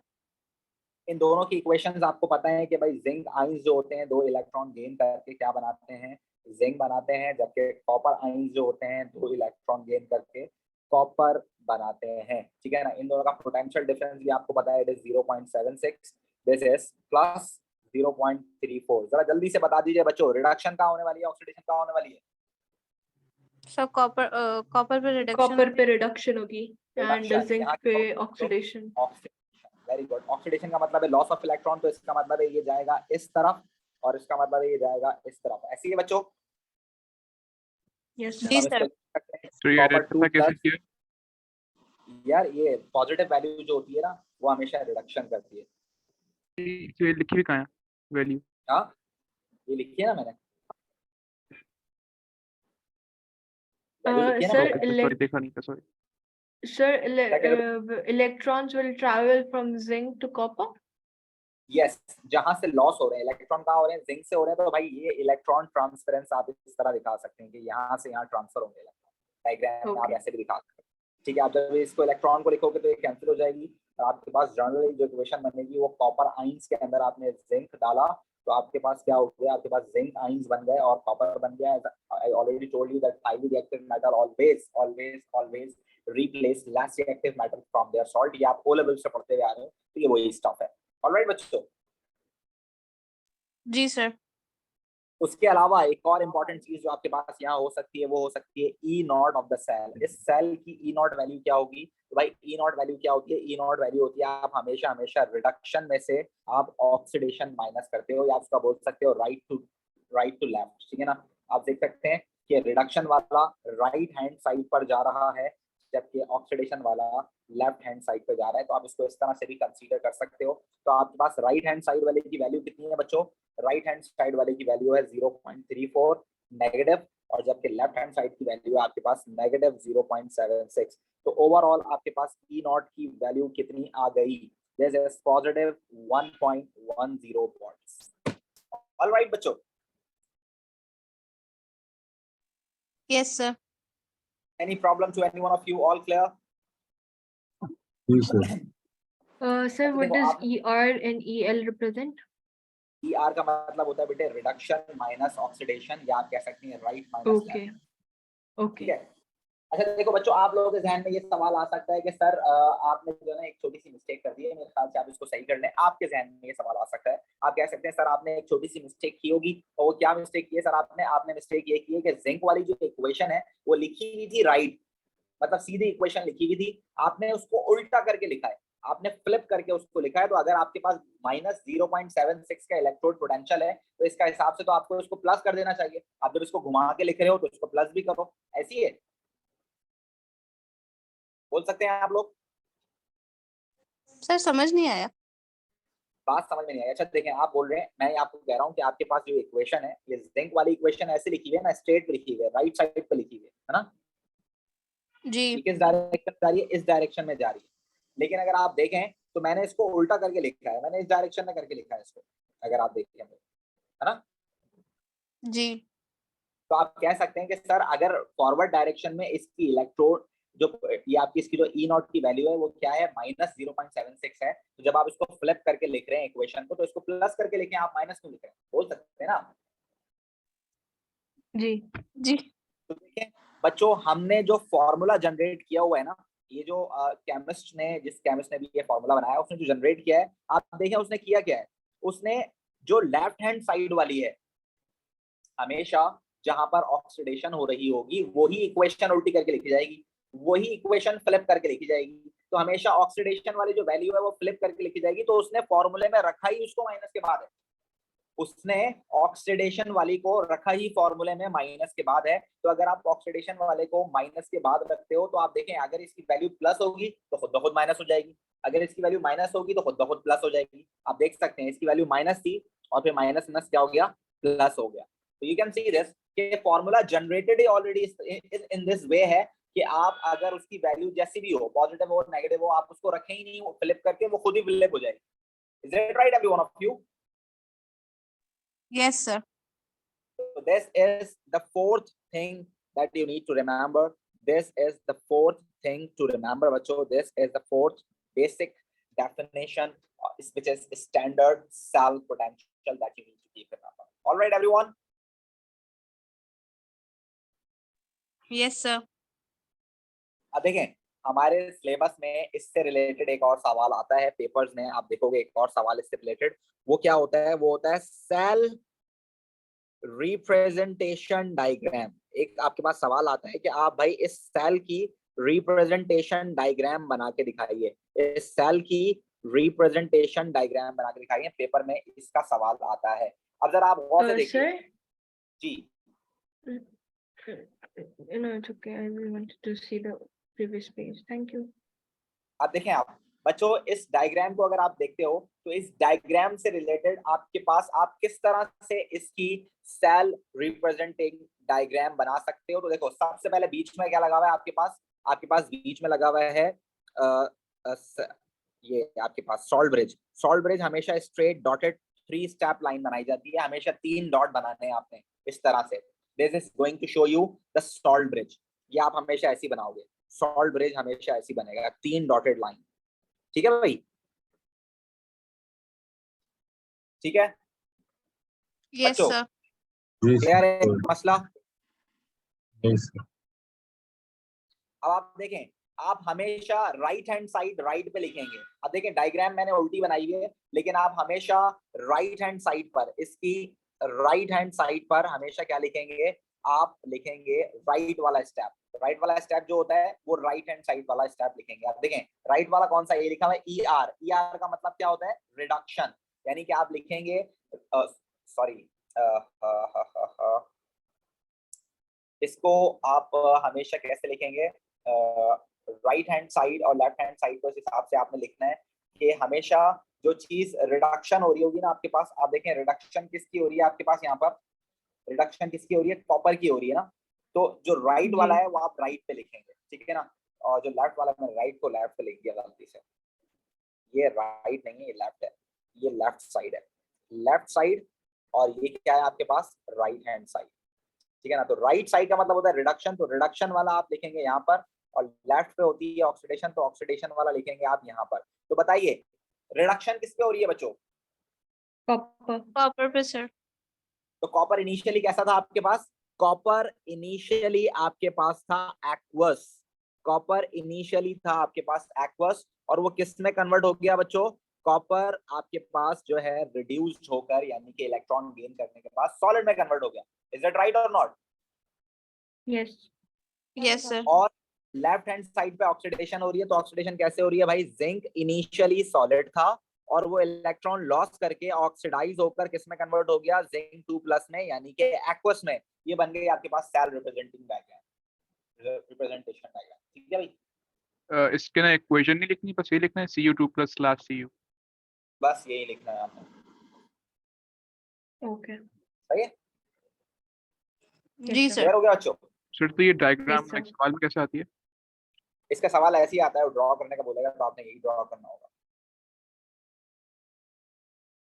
Speaker 1: इन दोनों की इक्वेशंस आपको पता है कि भाई जिंक आइंस जो होते हैं 2 इलेक्ट्रॉन गेन करके क्या बनाते हैं, जिंक बनाते हैं, जबकि कॉपर आइंस जो होते हैं 2 इलेक्ट्रॉन गेन करके कॉपर बनाते हैं, ठीक है ना। इन दोनों का पोटेंशियल डिफरेंस भी आपको पता है, it is 0.76, this is plus 0.34। जरा जल्दी से बता दीजिए बच्चों, रिडक्शन कहाँ होने वाली है, ऑक्सीडेशन कहाँ होने वाली है?
Speaker 2: So copper पे reduction.
Speaker 3: Copper पे reduction होगी and
Speaker 1: Reduction,
Speaker 3: zinc
Speaker 1: यहाँ
Speaker 3: पे
Speaker 1: तो
Speaker 3: oxidation.
Speaker 1: Very good. ऑक्सीडेशन का मतलब है लॉस ऑफ इलेक्ट्रॉन, तो इसका मतलब है ये जाएगा इस तरफ, और इसका मतलब है ये जाएगा इस तरफ। ऐसे ही है बच्चों?
Speaker 3: Yes, sir.
Speaker 2: जी सर।
Speaker 4: तो ये आइडेंटिफाई कैसे किया?
Speaker 1: यार ये पॉजिटिव वैल्यू जो होती है ना, वो हमेशा रिडक्शन करती है।
Speaker 4: ये लिखी हुई कहाँ है वैल्यू?
Speaker 1: हाँ ये लिखी है ना मैंने, वैल्यू लिखी है ना
Speaker 3: Sir,
Speaker 1: मैंने।
Speaker 4: सॉरी देखा नहीं था, sorry.
Speaker 3: Sir, electrons will travel from zinc to copper.
Speaker 1: Yes, जहां से लॉस हो रहे हैं इलेक्ट्रॉन कहाँ हो रहे हैं, जिंक से हो रहे हैं। तो भाई ये इलेक्ट्रॉन ट्रांसफरेंस आप इस तरह दिखा सकते हैं कि यहाँ से यहाँ ट्रांसफर होंगे इलेक्ट्रॉन, डायग्राम में आप
Speaker 3: Okay.
Speaker 1: ऐसे भी दिखा सकते हैं, ठीक है। आप जब इसको इलेक्ट्रॉन को लिखोगे तो ये कैंसिल हो जाएगी, और आपके पास जनरली जो इक्वेशन बनेगी वो कॉपर आइंस के अंदर आपने जिंक डाला, तो आपके पास क्या हो गया, आपके पास जिंक आइंस बन गए और कॉपर बन गया। I already told you that highly reactive metal always replace less reactive metal from their salt. ये आप ओ लेवल से पढ़ते हुए आ रहे हो, तो ये वही स्टफ है। ऑलराइट बच्चों?
Speaker 2: जी सर।
Speaker 1: उसके अलावा एक और इम्पोर्टेंट चीज जो आपके पास यहाँ हो सकती है, वो हो सकती है ई नॉट ऑफ द सेल। इस सेल की ई नॉट वैल्यू क्या होगी? तो भाई ई नॉट वैल्यू क्या होती है? ई नॉट वैल्यू होती है आप हमेशा रिडक्शन में से आप ऑक्सीडेशन माइनस करते हो, या उसका बोल सकते हो राइट टू लेफ्ट, ठीक है ना। आप देख सकते हैं कि रिडक्शन वाला राइट हैंड साइड पर जा रहा है, जबकि ऑक्सीडेशन वाला लेफ्ट हैंड साइड पे जा रहा है। तो आप इसको इस तरह से भी कंसीडर कर सकते हो। तो आपके पास राइट हैंड साइड वाले की वैल्यू कितनी है बच्चों? राइट हैंड साइड वाले की वैल्यू है 0.34 नेगेटिव, और जबकि लेफ्ट हैंड साइड की वैल्यू है आपके पास नेगेटिव 0.76। तो ओवरऑल आपके पास ई नॉट की वैल्यू कितनी आ गई? This is positive 1.10 watts. Alright बच्चों,
Speaker 2: Yes, sir.
Speaker 1: any problem to any one of you? All clear?
Speaker 5: Yes, sir.
Speaker 3: Sir, what
Speaker 1: देखो,
Speaker 3: does
Speaker 1: आप
Speaker 3: ER and EL represent?
Speaker 1: ER का मतलब होता है बेटे रिडक्शन माइनस ऑक्सीडेशन, या आप कह सकते हैं राइट माइनस
Speaker 3: Okay.
Speaker 1: लेफ्ट। ठीक
Speaker 3: Okay.
Speaker 1: है। अच्छा देखो बच्चों, आप लोगों के ध्यान में ये सवाल आ सकता है कि सर आपने जो है ना एक छोटी सी मिस्टेक कर दी है, मेरे ख्याल से आप इसको सही कर लें। आपके ध्यान में ये सवाल आ सकता है, आप कह सकते हैं सर आपने एक छोटी सी मिस्टेक की होगी। और वो क्या मिस्टेक की है सर आपने मिस्टेक ये की है कि जिंक वाली जो इक्वेशन है वो लिखी हुई थी राइट, मतलब सीधी इक्वेशन लिखी हुई थी, आपने उसको उल्टा करके लिखा है, आपने फ्लिप करके उसको लिखा है। तो अगर आपके पास माइनस 0.76 का इलेक्ट्रोड पोटेंशियल है तो इसका हिसाब से तो आपको इसको प्लस कर देना चाहिए। आप जब इसको घुमा के लिख रहे हो तो इसको प्लस भी करो, ऐसी है। बोल सकते हैं आप लोग?
Speaker 2: सर समझ नहीं आया।
Speaker 1: बात समझ में नहीं आई? अच्छा देखें, आप बोल रहे हैं, मैं आपको कह रहा हूँ कि आपके पास जो इक्वेशन है ये जिंक वाली इक्वेशन ऐसे लिखी हुई है ना, स्ट्रेट लिखी हुई है, राइट साइड पे लिखी हुई है ना,
Speaker 2: जी।
Speaker 1: किस डायरेक्शन में जा रही है? इस डायरेक्शन में जा रही है। लेकिन अगर आप देखें तो मैंने इसको उल्टा करके लिखा है, मैंने इस डायरेक्शन में करके लिखा है इसको, अगर आप देखें तो, है ना।
Speaker 2: जी।
Speaker 1: तो आप कह सकते हैं कि सर अगर फॉरवर्ड डायरेक्शन में इसकी इलेक्ट्रोड जो ये आपकी इसकी जो ई नॉट की वैल्यू है वो क्या है? माइनस 0.76 है। तो जब आप इसको फ्लिप करके लिख रहे हैं इक्वेशन को, तो इसको प्लस करके लिखें, आप माइनस क्यों लिख रहे हैं? बोल सकते हैं ना।
Speaker 3: जी।
Speaker 2: जी।
Speaker 1: तो देखें बच्चों, हमने जो फॉर्मूला जनरेट किया हुआ है ना, ये जो जिस केमिस्ट ने भी ये फॉर्मूला बनाया, उसने जो जनरेट किया है, आप देखें उसने किया क्या है। उसने जो लेफ्ट हैंड साइड वाली है, हमेशा जहां पर ऑक्सीडेशन हो रही होगी वही इक्वेशन उल्टी करके लिखी जाएगी, वही इक्वेशन फ्लिप करके लिखी जाएगी। तो हमेशा ऑक्सीडेशन वाली जो वैल्यू है वो फ्लिप करके लिखी जाएगी। तो उसने फॉर्मूले में रखा ही उसको माइनस के बाद है, उसने ऑक्सीडेशन वाली को रखा ही फॉर्मूले में माइनस के बाद है। तो अगर आप ऑक्सीडेशन वाले को माइनस के बाद रखते हो तो आप देखें, अगर इसकी वैल्यू प्लस होगी तो खुद ब खुद माइनस हो जाएगी, अगर इसकी वैल्यू माइनस होगी तो खुद ब खुद प्लस हो जाएगी। आप देख सकते हैं इसकी वैल्यू माइनस थी और फिर माइनस माइनस क्या हो गया? प्लस हो गया। तो यू कैन सी दिस कि formula generated he already in this way है कि आप अगर उसकी वैल्यू जैसी भी हो, पॉजिटिव हो नेगेटिव हो, आप उसको रखें ही नहीं, वो फ्लिप करके वो खुद ही फ्लिप हो जाएगी। Is it right everyone of you?
Speaker 2: Yes, sir.
Speaker 1: So this is the fourth thing that you need to remember. This is the fourth thing to remember, बच्चों. This is the fourth basic definition, which is standard cell potential that you need to keep remember. All right, everyone.
Speaker 2: Yes, sir.
Speaker 1: अब देखें हमारे syllabus में इससे related एक और सवाल आता है पेपर्स में, आप देखोगे एक और सवाल इससे रिलेटेड। वो क्या होता है? वो होता है सेल रिप्रेजेंटेशन डायग्राम। एक आपके पास सवाल आता है कि आप भाई इस सेल की रिप्रेजेंटेशन डायग्राम बना के दिखाइए, इस सेल की रिप्रेजेंटेशन डायग्राम बना के दिखाइए। पेपर में इसका सवाल आता है। अब जरा आप गौर से देखिए।
Speaker 3: Sir?
Speaker 1: Ji
Speaker 3: No, it's okay. I wanted to see the previous page. Thank you.
Speaker 1: अब देखें आप बच्चों, इस डायग्राम को अगर आप देखते हो तो इस डायग्राम से रिलेटेड आपके पास आप किस तरह से इसकी सेल रिप्रेजेंटिंग डायग्राम बना सकते हो। तो देखो सबसे पहले बीच में क्या लगा हुआ है आपके पास बीच में लगा हुआ है ये आपके पास सॉल्ट ब्रिज। सॉल्ट ब्रिज हमेशा स्ट्रेट डॉटेड 3 स्टेप लाइन बनाई जाती है, हमेशा 3 डॉट बनाने हैं आपने इस तरह से। This is going to show you the salt bridge. ये आप हमेशा ऐसी बनाओगे, सॉल्ट ब्रिज हमेशा ऐसी बनेगा, 3 डॉटेड लाइन। ठीक है भाई? ठीक है
Speaker 2: Yes,
Speaker 1: बच्चों,
Speaker 2: sir.
Speaker 5: Yes,
Speaker 1: क्लियर है
Speaker 5: sir.
Speaker 1: मसला?
Speaker 5: Yes, sir.
Speaker 1: अब आप देखें, आप हमेशा राइट हैंड साइड राइट पे लिखेंगे। अब देखें डायग्राम मैंने उल्टी बनाई हुई है, लेकिन आप हमेशा राइट हैंड साइड पर, इसकी राइट हैंड साइड पर हमेशा क्या लिखेंगे? आप लिखेंगे राइट वाला स्टेप। राइट वाला स्टेप जो होता है वो राइट हैंड साइड वाला स्टेप लिखेंगे। आप देखें राइट वाला कौन सा? ये लिखा हुआ है ER। ER का मतलब क्या होता है? रिडक्शन। यानी कि आप लिखेंगे सॉरी इसको आप हमेशा कैसे लिखेंगे? राइट हैंड साइड और लेफ्ट हैंड साइड को इस हिसाब से आपने लिखना है कि हमेशा जो चीज रिडक्शन हो रही होगी ना आपके पास, आप देखें रिडक्शन किसकी हो रही है आपके पास, यहाँ पर रिडक्शन किसकी हो रही है, कॉपर की हो रही है ना, तो जो राइट वाला
Speaker 3: जी
Speaker 1: है वो आप राइट पे लिखेंगे, ठीक है ना, और जो लेफ्ट वाला मैंने राइट को लेफ्ट पे लिख दिया गलती से, ये राइट नहीं है, ये लेफ्ट है, ये लेफ्ट साइड है, लेफ्ट साइड, और ये क्या है आपके पास, राइट हैंड साइड, ठीक है ना। तो राइट साइड का मतलब होता है रिडक्शन, तो रिडक्शन वाला आप लिखेंगे यहाँ पर, और लेफ्ट पे होती है ऑक्सीडेशन, तो ऑक्सीडेशन वाला लिखेंगे आप यहाँ पर। तो बताइए रिडक्शन किस पे हो रही है बच्चों,
Speaker 3: कॉपर
Speaker 2: कॉपर पे सर।
Speaker 1: तो कॉपर इनिशियली कैसा था आपके पास, कॉपर इनिशियली आपके पास था एक्वस, कॉपर इनिशियली था आपके पास एक्वस, और वो किस में कन्वर्ट हो गया बच्चों, कॉपर आपके पास जो है रिड्यूस्ड होकर यानी कि इलेक्ट्रॉन गेन करने के बाद सॉलिड में कन्वर्ट हो गया। इज दैट राइट और नॉट?
Speaker 3: Yes
Speaker 2: yes sir.
Speaker 1: और लेफ्ट हैंड साइड पे ऑक्सीडेशन हो रही है, तो ऑक्सीडेशन कैसे हो रही है भाई, जिंक इनिशियली सॉलिड था और वो इलेक्ट्रॉन लॉस करके ऑक्सीडाइज होकर किस में कन्वर्ट हो गया, जिंक 2+ में यानी कि एक्वस में। ये बन गई आपके पास cell representing diagram, representation diagram, ठीक है भाई।
Speaker 4: इसके ना इक्वेशन नहीं लिखनी, बस ये लिखना है Cu2+/Cu।
Speaker 1: बस यही लिखना है आपने,
Speaker 3: ओके
Speaker 1: सही है,
Speaker 2: जी
Speaker 3: sir.
Speaker 2: सर।
Speaker 1: क्लियर हो गया बच्चों?
Speaker 4: सर तो ये डायग्राम
Speaker 3: Yes, sir.
Speaker 4: एक सवाल में कैसे आती है?
Speaker 1: इसका सवाल ऐसे ही आता है, ड्रॉ करने का बोलेगा तो आपने यही ड्रॉ करना होगा,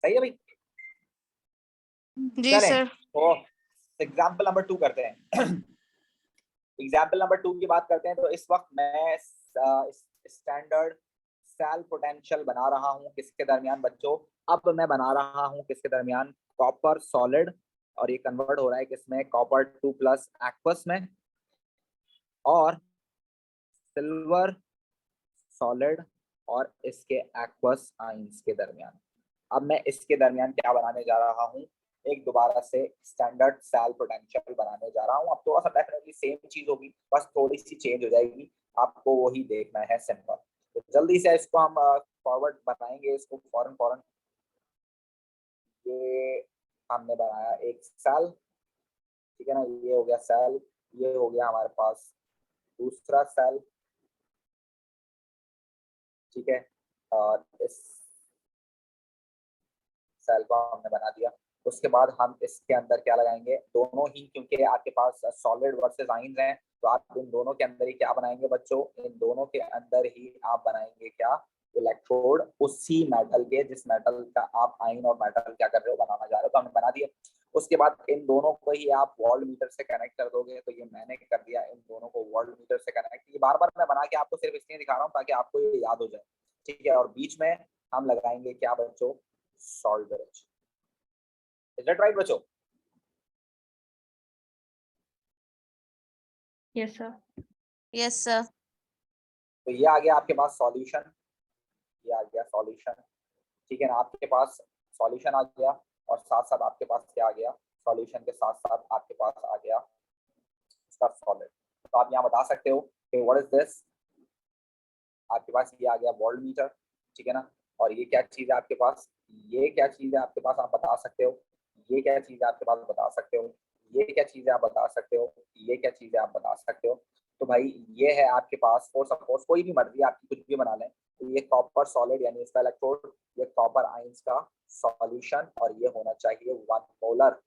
Speaker 1: सही है भाई।
Speaker 2: जी
Speaker 1: चलें
Speaker 2: सर।
Speaker 1: तो एग्जाम्पल नंबर 2 करते हैं। एग्जाम्पल नंबर 2 की बात करते हैं, तो इस वक्त मैं स्टैंडर्ड सेल पोटेंशियल बना रहा हूं किसके दरमियान बच्चों, अब मैं बना रहा हूं किसके दरमियान, कॉपर सॉलिड, और ये कन्वर्ट हो रहा है किसमें, कॉपर 2+ एक्वस में, और सिल्वर सॉलिड और इसके एक्वस आइंस के दरमियान। अब मैं इसके दरमियान क्या बनाने जा रहा हूँ, एक दोबारा से स्टैंडर्ड सेल पोटेंशियल बनाने जा रहा हूँ। अब थोड़ा सा डेफिनेटली सेम चीज होगी, बस थोड़ी सी चेंज हो जाएगी, आपको वही देखना है सिंपल। तो जल्दी से इसको हम फॉरवर्ड बनाएंगे, इसको फौरन फौरन। ये हमने बनाया एक सेल, ठीक है ना, ये हो गया सेल, ये हो गया हमारे पास दूसरा सेल, ठीक है, और इस सेल को हमने बना दिया। उसके बाद हम इसके अंदर क्या लगाएंगे, दोनों ही, क्योंकि आपके पास सॉलिड वर्सेस आइंस हैं, तो आप इन दोनों के अंदर ही क्या बनाएंगे बच्चों, इन दोनों के अंदर ही आप बनाएंगे क्या, इलेक्ट्रोड, उसी मेटल के जिस मेटल का आप आइन और मेटल क्या कर रहे हो, बनाना जा रहे हो, तो हमने बना दिया। उसके बाद इन दोनों को ही आप वोल्ट मीटर से कनेक्ट कर दोगे, तो ये मैंने कर दिया, इन दोनों को वोल्ट मीटर से कनेक्ट। ये बार बार मैं बना के आपको सिर्फ इसलिए दिखा रहा हूँ ताकि आपको ये याद हो जाए, ठीक है। और बीच में हम लगाएंगे क्या बच्चों, salt bridge. Is that right बच्चों?
Speaker 3: Yes, sir.
Speaker 2: Yes sir.
Speaker 1: तो ये आ गया आपके पास सॉल्यूशन, ये आ गया सॉल्यूशन, ठीक है ना, आपके पास सॉल्यूशन आ गया, और साथ साथ आपके पास क्या आ गया, सॉल्यूशन के साथ साथ आपके पास आ गया इसका सॉलिड। तो आप यहाँ बता सकते हो कि व्हाट इज दिस, आपके पास ये आ गया वोल्ट मीटर, ठीक है ना, और ये क्या चीज है आपके पास, ये क्या चीज है आपके पास, आप बता सकते हो, ये क्या चीज है आपके पास, बता सकते हो, ये क्या चीज है आप बता सकते हो, ये क्या चीज है आप बता सकते हो। तो भाई ये है आपके पास, फॉर सपोज कोई भी मर्जी आपकी कुछ भी बना लें, तो ये कॉपर सॉलिड यानी इसका इलेक्ट्रोड, ये कॉपर आइंस का सॉल्यूशन, और ये होना चाहिए 1 मोलर,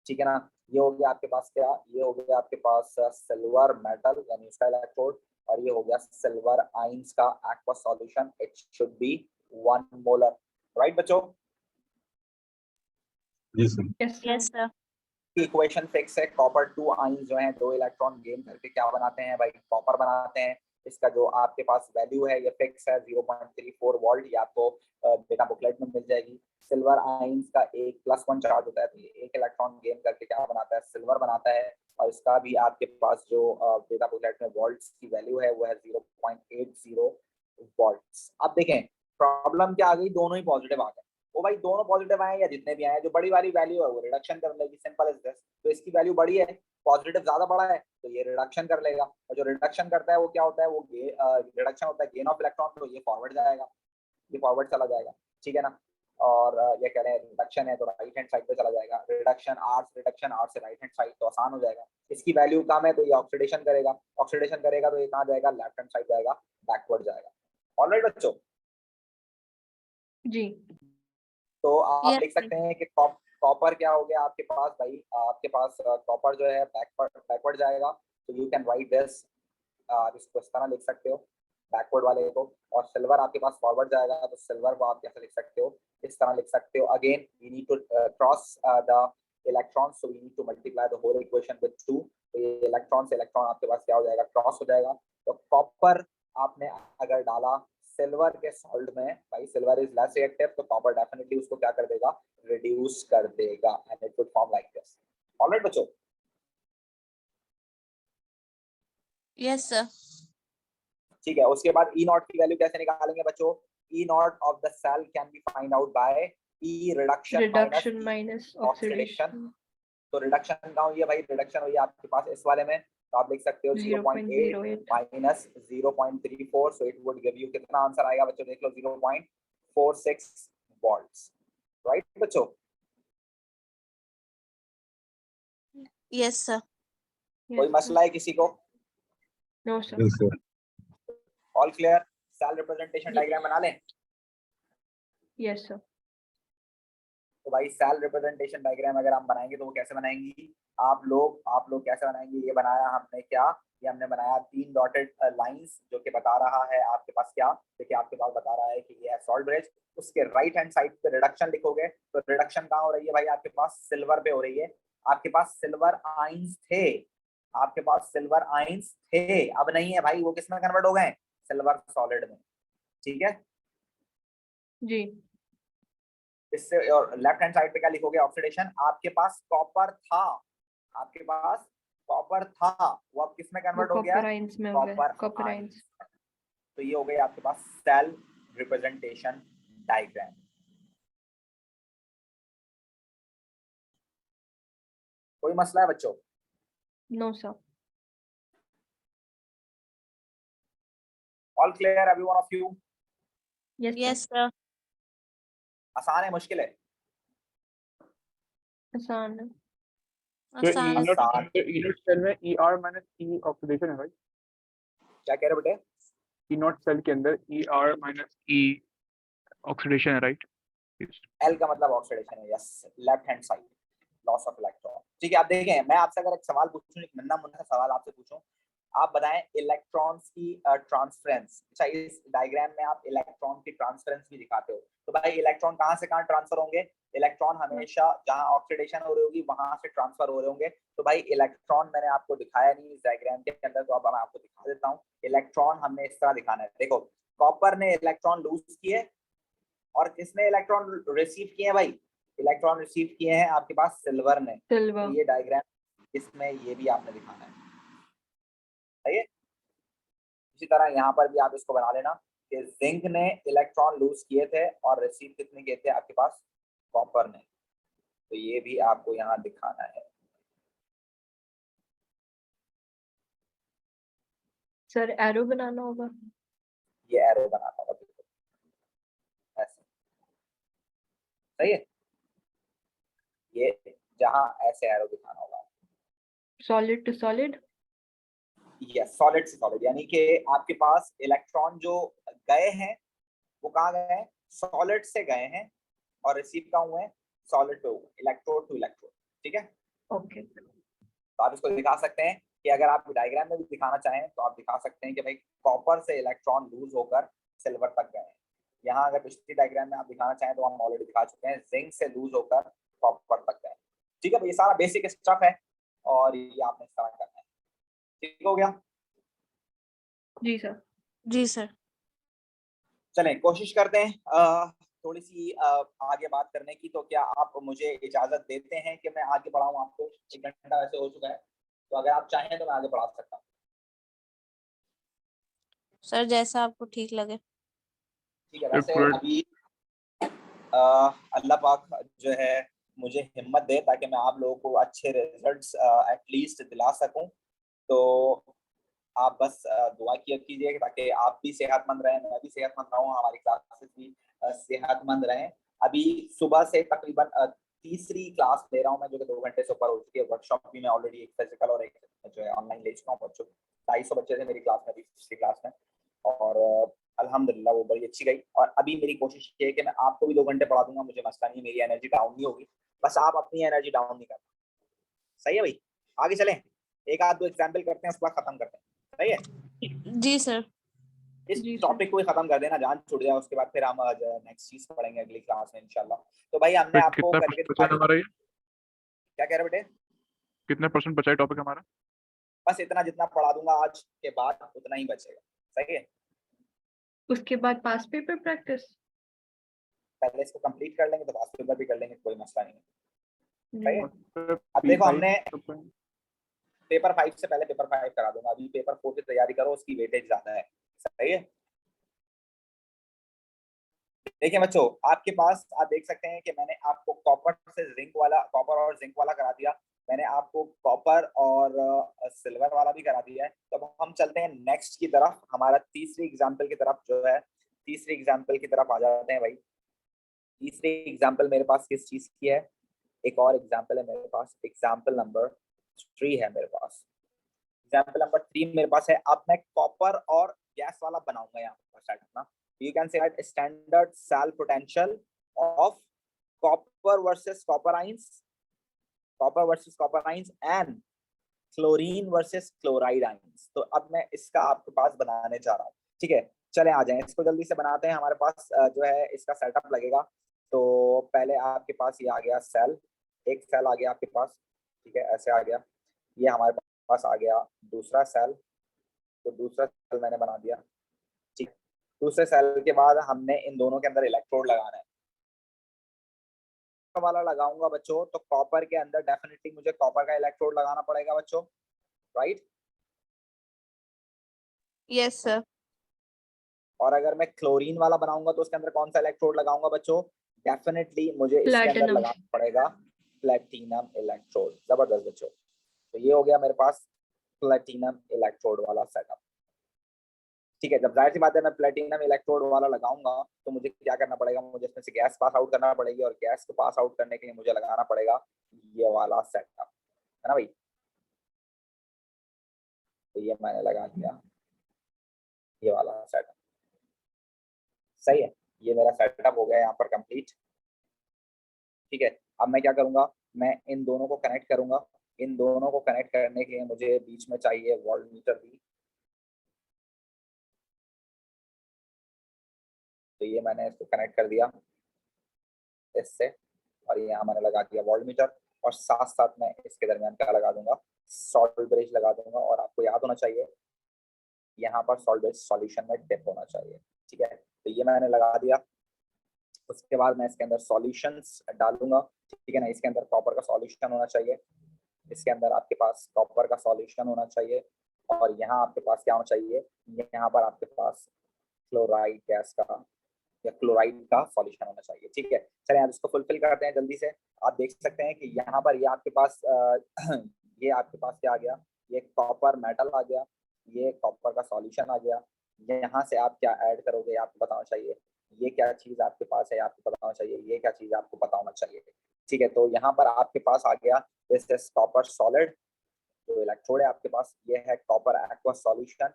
Speaker 1: ठीक है ना। ये हो गया आपके पास क्या, ये हो गया आपके पास सिल्वर मेटल यानी इसका इलेक्ट्रोड, और ये हो गया सिल्वर आइंस का aqua solution, it should be 1 molar, right बच्चों?
Speaker 5: जी sir.
Speaker 3: Yes, sir.
Speaker 2: Yes sir.
Speaker 1: Equation fix है, कॉपर 2 आइंस जो हैं 2 इलेक्ट्रॉन गेन करके क्या बनाते हैं भाई, कॉपर बनाते हैं। इसका जो आपके पास वैल्यू है ये फिक्स है 0.34 वोल्ट, ये आपको डेटा बुकलेट में मिल जाएगी। सिल्वर आइंस का एक +1 चार्ज होता है, तो ये 1 इलेक्ट्रॉन गेन करके क्या बनाता है, सिल्वर बनाता है, और इसका भी आपके पास जो डेटा बुकलेट में वोल्ट्स की वैल्यू है वो है 0.80 वोल्ट्स। अब देखें प्रॉब्लम क्या आ गई, दोनों ही पॉजिटिव आ गए। वो भाई दोनों पॉजिटिव आए या जितने भी आए, जो बड़ी वाली वैल्यू है वो रिडक्शन कर लेगी, सिंपल इज दिस। तो इसकी वैल्यू बड़ी है, पॉजिटिव ज्यादा बड़ा है, तो ये रिडक्शन कर लेगा, और जो रिडक्शन करता है वो क्या होता है, वो रिडक्शन होता है गेन ऑफ इलेक्ट्रॉन, तो ये फॉरवर्ड जाएगा, ये फॉरवर्ड चला जाएगा, ठीक है ना। और ये कह रहे हैं रिडक्शन है तो राइट हैंड साइड पे चला जाएगा, रिडक्शन आर से राइट हैंड साइड तो आसान हो जाएगा। इसकी वैल्यू कम है तो ये ऑक्सीडेशन करेगा तो ये कहाँ जाएगा, लेफ्ट हैंड साइड जाएगा, बैकवर्ड जाएगा। ऑलराइट बच्चों,
Speaker 3: जी
Speaker 1: तो आप
Speaker 2: Yes,
Speaker 1: लिख सकते हैं कि कॉपर क्या हो गया आपके पास भाई, आपके पास कॉपर जो है बैकवर्ड जाएगा, तो यू कैन राइट दिस, इसको इस तरह लिख सकते हो बैकवर्ड वाले को, और सिल्वर आपके पास फॉरवर्ड जाएगा तो सिल्वर को आप कैसे लिख सकते हो, इस तरह लिख सकते हो। Again we need to cross the electrons, so we need to multiply the whole equation with 2, तो ये इलेक्ट्रॉन से इलेक्ट्रॉन आपके पास क्या हो जाएगा, क्रॉस हो जाएगा। तो कॉपर आपने अगर डाला सिल्वर के सॉल्ट में, भाई सिल्वर इज लेस रिएक्टिव, तो कॉपर डेफिनेटली उसको क्या कर देगा, रिड्यूस कर देगा, and it would form like this. Alright बच्चों,
Speaker 2: yes, sir.
Speaker 1: ठीक है। उसके बाद ई नॉट की वैल्यू कैसे निकालेंगे बच्चों, E nought of the cell can be find out by E reduction
Speaker 3: minus
Speaker 1: oxidation.
Speaker 3: Oxidation
Speaker 1: तो रिडक्शन कहाँ हुई है भाई, रिडक्शन हुई है आपके पास इस वाले में, तो आप लिख सकते हो 0.8 minus 0.34, so it would give you कितना आंसर आएगा बच्चों, देख लो 0.46 वोल्ट्स। राइट बच्चों,
Speaker 2: Yes, sir.
Speaker 1: कोई मसला है किसी को,
Speaker 3: no sir
Speaker 5: Yes, sir.
Speaker 1: All clear. Cell representation diagram बना लें।
Speaker 3: यस सर
Speaker 1: तो भाई सेल रिप्रेजेंटेशन डायग्राम अगर हम बनाएंगे तो वो कैसे बनाएंगी, आप लोग कैसे बनाएंगे, ये बनाया हमने क्या, ये हमने बनाया 3 डॉटेड लाइंस, जो कि बता रहा है आपके पास क्या, देखिए आपके पास बता रहा है कि ये है सॉल्ट ब्रिज। उसके राइट हैंड साइड पे रिडक्शन लिखोगे, तो रिडक्शन कहाँ हो रही है भाई, आपके पास सिल्वर पे हो रही है, आपके पास सिल्वर आइंस थे, आपके पास सिल्वर आइंस थे, अब नहीं है भाई, वो किसमें कन्वर्ट हो गए, सिल्वर सॉलिड में। ठीक है,
Speaker 3: जी
Speaker 1: इससे और लेफ्ट हैंड साइड पे क्या लिखोगे, ऑक्सीडेशन। आपके पास कॉपर था, आपके पास कॉपर था, वो अब किसमें कन्वर्ट हो गया,
Speaker 3: कॉपर आइंस में हो गया,
Speaker 1: कॉपर
Speaker 3: कॉपर
Speaker 1: आइंस।
Speaker 3: आइंस।
Speaker 1: तो ये हो गई आपके पास सेल रिप्रेजेंटेशन डायग्राम। कोई मसला है बच्चों,
Speaker 3: no sir
Speaker 1: all clear every one of you.
Speaker 3: Yes
Speaker 2: Yes, sir.
Speaker 1: आसान है मुश्किल है,
Speaker 3: आसान है।
Speaker 4: तो
Speaker 2: आसान है, sir.
Speaker 1: आसान।
Speaker 4: ई नॉट सेल में ई आर माइनस ई ऑक्सीडेशन है भाई,
Speaker 1: क्या कह रहे हो बेटे,
Speaker 4: ई नॉट सेल के अंदर ई आर माइनस ई ऑक्सीडेशन है, राइट?
Speaker 1: एल का मतलब ऑक्सीडेशन है, yes, left hand side loss of electron. ठीक है, आप देखें, मैं आपसे अगर एक सवाल पूछूं, एक नन्ना मुन्ना सवाल आपसे पूछूं, आप बताएं इलेक्ट्रॉन्स की ट्रांसफरेंस। अच्छा, इस डायग्राम में आप इलेक्ट्रॉन की ट्रांसफरेंस भी दिखाते हो, तो भाई इलेक्ट्रॉन कहाँ से कहाँ ट्रांसफर होंगे, इलेक्ट्रॉन हमेशा जहां ऑक्सीडेशन हो रही होगी वहां से ट्रांसफर हो रहे होंगे। तो भाई इलेक्ट्रॉन मैंने आपको दिखाया नहीं इस डायग्राम के अंदर, तो अब मैं आपको दिखा देता हूँ। इलेक्ट्रॉन हमने इस तरह दिखाना है, देखो कॉपर ने इलेक्ट्रॉन लूज किए, और किसने इलेक्ट्रॉन रिसीव किए भाई, इलेक्ट्रॉन रिसीव किए हैं आपके पास सिल्वर ने। तो
Speaker 3: सिल्वर
Speaker 1: ये डायग्राम इसमें ये भी आपने दिखाना है, सही है। इसी तरह यहाँ पर भी आप इसको बना लेना कि जिंक ने इलेक्ट्रॉन लूज किए थे और रिसीव कितने किए थे आपके पास, कॉपर ने, तो ये भी आपको यहाँ दिखाना है।
Speaker 3: सर एरो बनाना होगा।
Speaker 1: ये एरो बनाना होगा बिल्कुल ऐसे, सही है, ये जहाँ ऐसे एरो दिखाना होगा,
Speaker 3: solid to solid.
Speaker 1: Yes, solid से सॉलिड, यानी कि आपके पास इलेक्ट्रॉन जो गए हैं वो कहाँ गए हैं, सॉलिड से गए हैं, और रिसीव कहाँ हुए हैं, सॉलिड पे हुए, इलेक्ट्रोड टू इलेक्ट्रोड। ठीक है,
Speaker 3: ओके
Speaker 1: तो आप इसको दिखा सकते हैं कि अगर आप डायग्राम में भी दिखाना चाहें तो आप दिखा सकते हैं कि भाई कॉपर से इलेक्ट्रॉन लूज होकर सिल्वर तक गए हैं। यहाँ अगर पिछली डायग्राम में आप दिखाना चाहें तो हम ऑलरेडी दिखा चुके हैं, जिंक से लूज होकर कॉपर तक गए। ठीक है, ये सारा बेसिक स्टफ है और ये आपने इस तरह करना है। ठीक हो गया,
Speaker 3: जी सर।
Speaker 2: जी, sir.
Speaker 1: चलें कोशिश करते हैं थोड़ी सी आगे बात करने की। तो क्या आप मुझे इजाजत देते हैं कि मैं आगे बढ़ाऊं आपको, 1 घंटा वैसे हो चुका है, तो अगर आप चाहें तो मैं आगे बढ़ा सकता हूँ।
Speaker 2: Sir, जैसा आपको ठीक लगे.
Speaker 1: ठीक है, वैसे
Speaker 4: Good.
Speaker 1: अभी अल्लाह पाक जो है मुझे हिम्मत दे ताकि मैं आप लोगों को अच्छे रिजल्ट्स एटलीस्ट दिला सकूं। तो आप बस दुआ किया कीजिए ताकि आप भी सेहतमंद रहें, मैं भी सेहतमंद रहूं, हमारी क्लासेस भी सेहतमंद रहें। अभी सुबह से तकरीबन तीसरी क्लास ले रहा हूँ मैं, जो कि 2 घंटे से ऊपर हो चुकी है। वर्कशॉप भी मैं ऑलरेडी एक फिजिकल और एक जो है ऑनलाइन ले चुका हूँ बच्चों। 250 बच्चे थे मेरी क्लास में भी, पिछली क्लास में, और अल्हम्दुलिल्लाह वो बड़ी अच्छी गई। और अभी मेरी कोशिश ये है कि मैं आपको भी 2 घंटे पढ़ा दूंगा, मुझे मसला नहीं, मेरी एनर्जी डाउन नहीं होगी, बस आप अपनी एनर्जी डाउन नहीं करना। सही है भाई? आगे चलें, एक आध दो एग्जाम्पल करते हैं, उसके बाद खत्म करते हैं। सही है?
Speaker 2: जी सर।
Speaker 1: इस
Speaker 3: जी सर।
Speaker 1: टॉपिक को ही खत्म कर देना, जान छूट जाए, उसके बाद फिर हम नेक्स्ट चीज पढ़ेंगे अगली क्लास में इंशाल्लाह। तो भाई हमने आपको
Speaker 4: कितना
Speaker 1: करके
Speaker 4: बचा है हमारा ये?
Speaker 1: क्या कह रहे बेटे?
Speaker 4: कितने % बचा है टॉपिक हमारा?
Speaker 1: बस इतना, जितना पढ़ा दूंगा आज के बाद उतना ही बचेगा। सही है?
Speaker 3: उसके बाद पास पेपर प्रैक्टिस।
Speaker 1: पहले इसको कंप्लीट कर लेंगे तो पास पेपर भी कर लेंगे, कोई मसला नहीं है। सही है? अब
Speaker 4: P5
Speaker 1: देखो हमने
Speaker 4: तो
Speaker 1: पेपर 5 से पहले पेपर 5 करा दूंगा, अभी पेपर 4 की तैयारी करो, उसकी वेटेज ज्यादा है। सही है? देखिए बच्चों, आपके पास आप देख सकते हैं कि मैंने आपको कॉपर से जिंक वाला, कॉपर और जिंक वाला करा दिया, मैंने आपको कॉपर और सिल्वर वाला भी करा दिया है। तो अब हम चलते हैं नेक्स्ट की तरफ, हमारा तीसरी एग्जाम्पल की तरफ जो है, तीसरी एग्जाम्पल की तरफ आ जाते हैं भाई। तीसरी एग्जाम्पल मेरे पास किस चीज की है? एक और एग्जाम्पल है मेरे पास, एग्जाम्पल नंबर 3 है मेरे पास। एग्जाम्पल नंबर 3 मेरे पास है। अब मैं कॉपर और गैस वाला बनाऊंगा यहाँ पर सेट अपना। You can say that standard cell potential of copper versus copper ions and chlorine versus chloride ions। तो अब मैं इसका आपके पास बनाने जा रहा हूँ। ठीक है, चले आ जाएं, इसको जल्दी से बनाते हैं। हमारे पास जो है इसका सेटअप लगेगा। तो पहले आपके पास ये आ गया सेल, एक सेल आ गया आपके पास। ठीक है, ऐसे आ गया। ये हमारे पास आ गया दूसरा सेल, तो दूसरा सेल मैंने बना दिया। ठीक, दूसरे सेल के बाद हमने इन दोनों के अंदर इलेक्ट्रोड लगाना है। वाला लगाऊंगा बच्चों, तो कॉपर के अंदर डेफिनेटली मुझे कॉपर का इलेक्ट्रोड लगाना पड़ेगा बच्चों, राइट?
Speaker 2: Yes sir.
Speaker 1: और अगर मैं क्लोरीन वाला बनाऊंगा तो उसके अंदर कौन सा इलेक्ट्रोड लगाऊंगा बच्चों? डेफिनेटली मुझे इसके अंदर
Speaker 3: प्लैटिनम।
Speaker 1: लगाना पड़ेगा प्लेटिनम इलेक्ट्रोड। जबरदस्त बच्चों, तो ये हो गया मेरे पास प्लेटिनम इलेक्ट्रोड वाला सेटअप। ठीक है, जब जाहिर सी बात है मैं प्लेटिनम इलेक्ट्रोड वाला लगाऊंगा तो मुझे क्या करना पड़ेगा? मुझे इसमें से गैस पास आउट करना पड़ेगी, और गैस को पास आउट करने के लिए मुझे लगाना पड़ेगा ये वाला सेटअप, है ना भाई? तो ये मैंने लगा दिया, ये वाला सेटअप। सही है, ये मेरा सेटअप हो गया यहाँ पर कंप्लीट। ठीक है, अब मैं क्या करूंगा? मैं इन दोनों को कनेक्ट करूंगा। इन दोनों को कनेक्ट करने के लिए मुझे बीच में चाहिए वोल्टमीटर भी। तो ये मैंने इसको कनेक्ट कर दिया इससे, और ये यहाँ मैंने लगा दिया वोल्टमीटर, और साथ साथ मैं इसके दरमियान क्या लगा दूंगा? सॉल्ट ब्रिज लगा दूंगा। और आपको याद होना चाहिए यहाँ पर सॉल्ट ब्रिज सॉल्यूशन में डिप होना चाहिए। ठीक है, तो ये मैंने लगा दिया। उसके बाद मैं इसके अंदर सॉल्यूशंस डालूंगा। ठीक है ना, इसके अंदर कॉपर का सॉल्यूशन होना चाहिए, इसके अंदर आपके पास कॉपर का सॉल्यूशन होना चाहिए, और यहाँ आपके पास क्या होना चाहिए? यहाँ पर आपके पास क्लोराइड गैस का या क्लोराइड का सॉल्यूशन होना चाहिए। ठीक है, चलिए आप इसको फुलफिल करते हैं जल्दी से। आप देख सकते हैं कि यहाँ पर ये आपके पास ये आपके पास क्या आ गया? ये कॉपर मेटल आ गया, ये कॉपर का सॉल्यूशन आ गया। यहाँ से आप क्या ऐड करोगे आपको बताना चाहिए। ये क्या चीज आपके पास है आपको बताना चाहिए, ये क्या चीज आपको बताना चाहिए। ठीक है, तो यहाँ पर आपके पास आ गया दिस इज कॉपर सॉलिड। जो इलेक्ट्रोड है आपके पास ये है copper aqueous solution,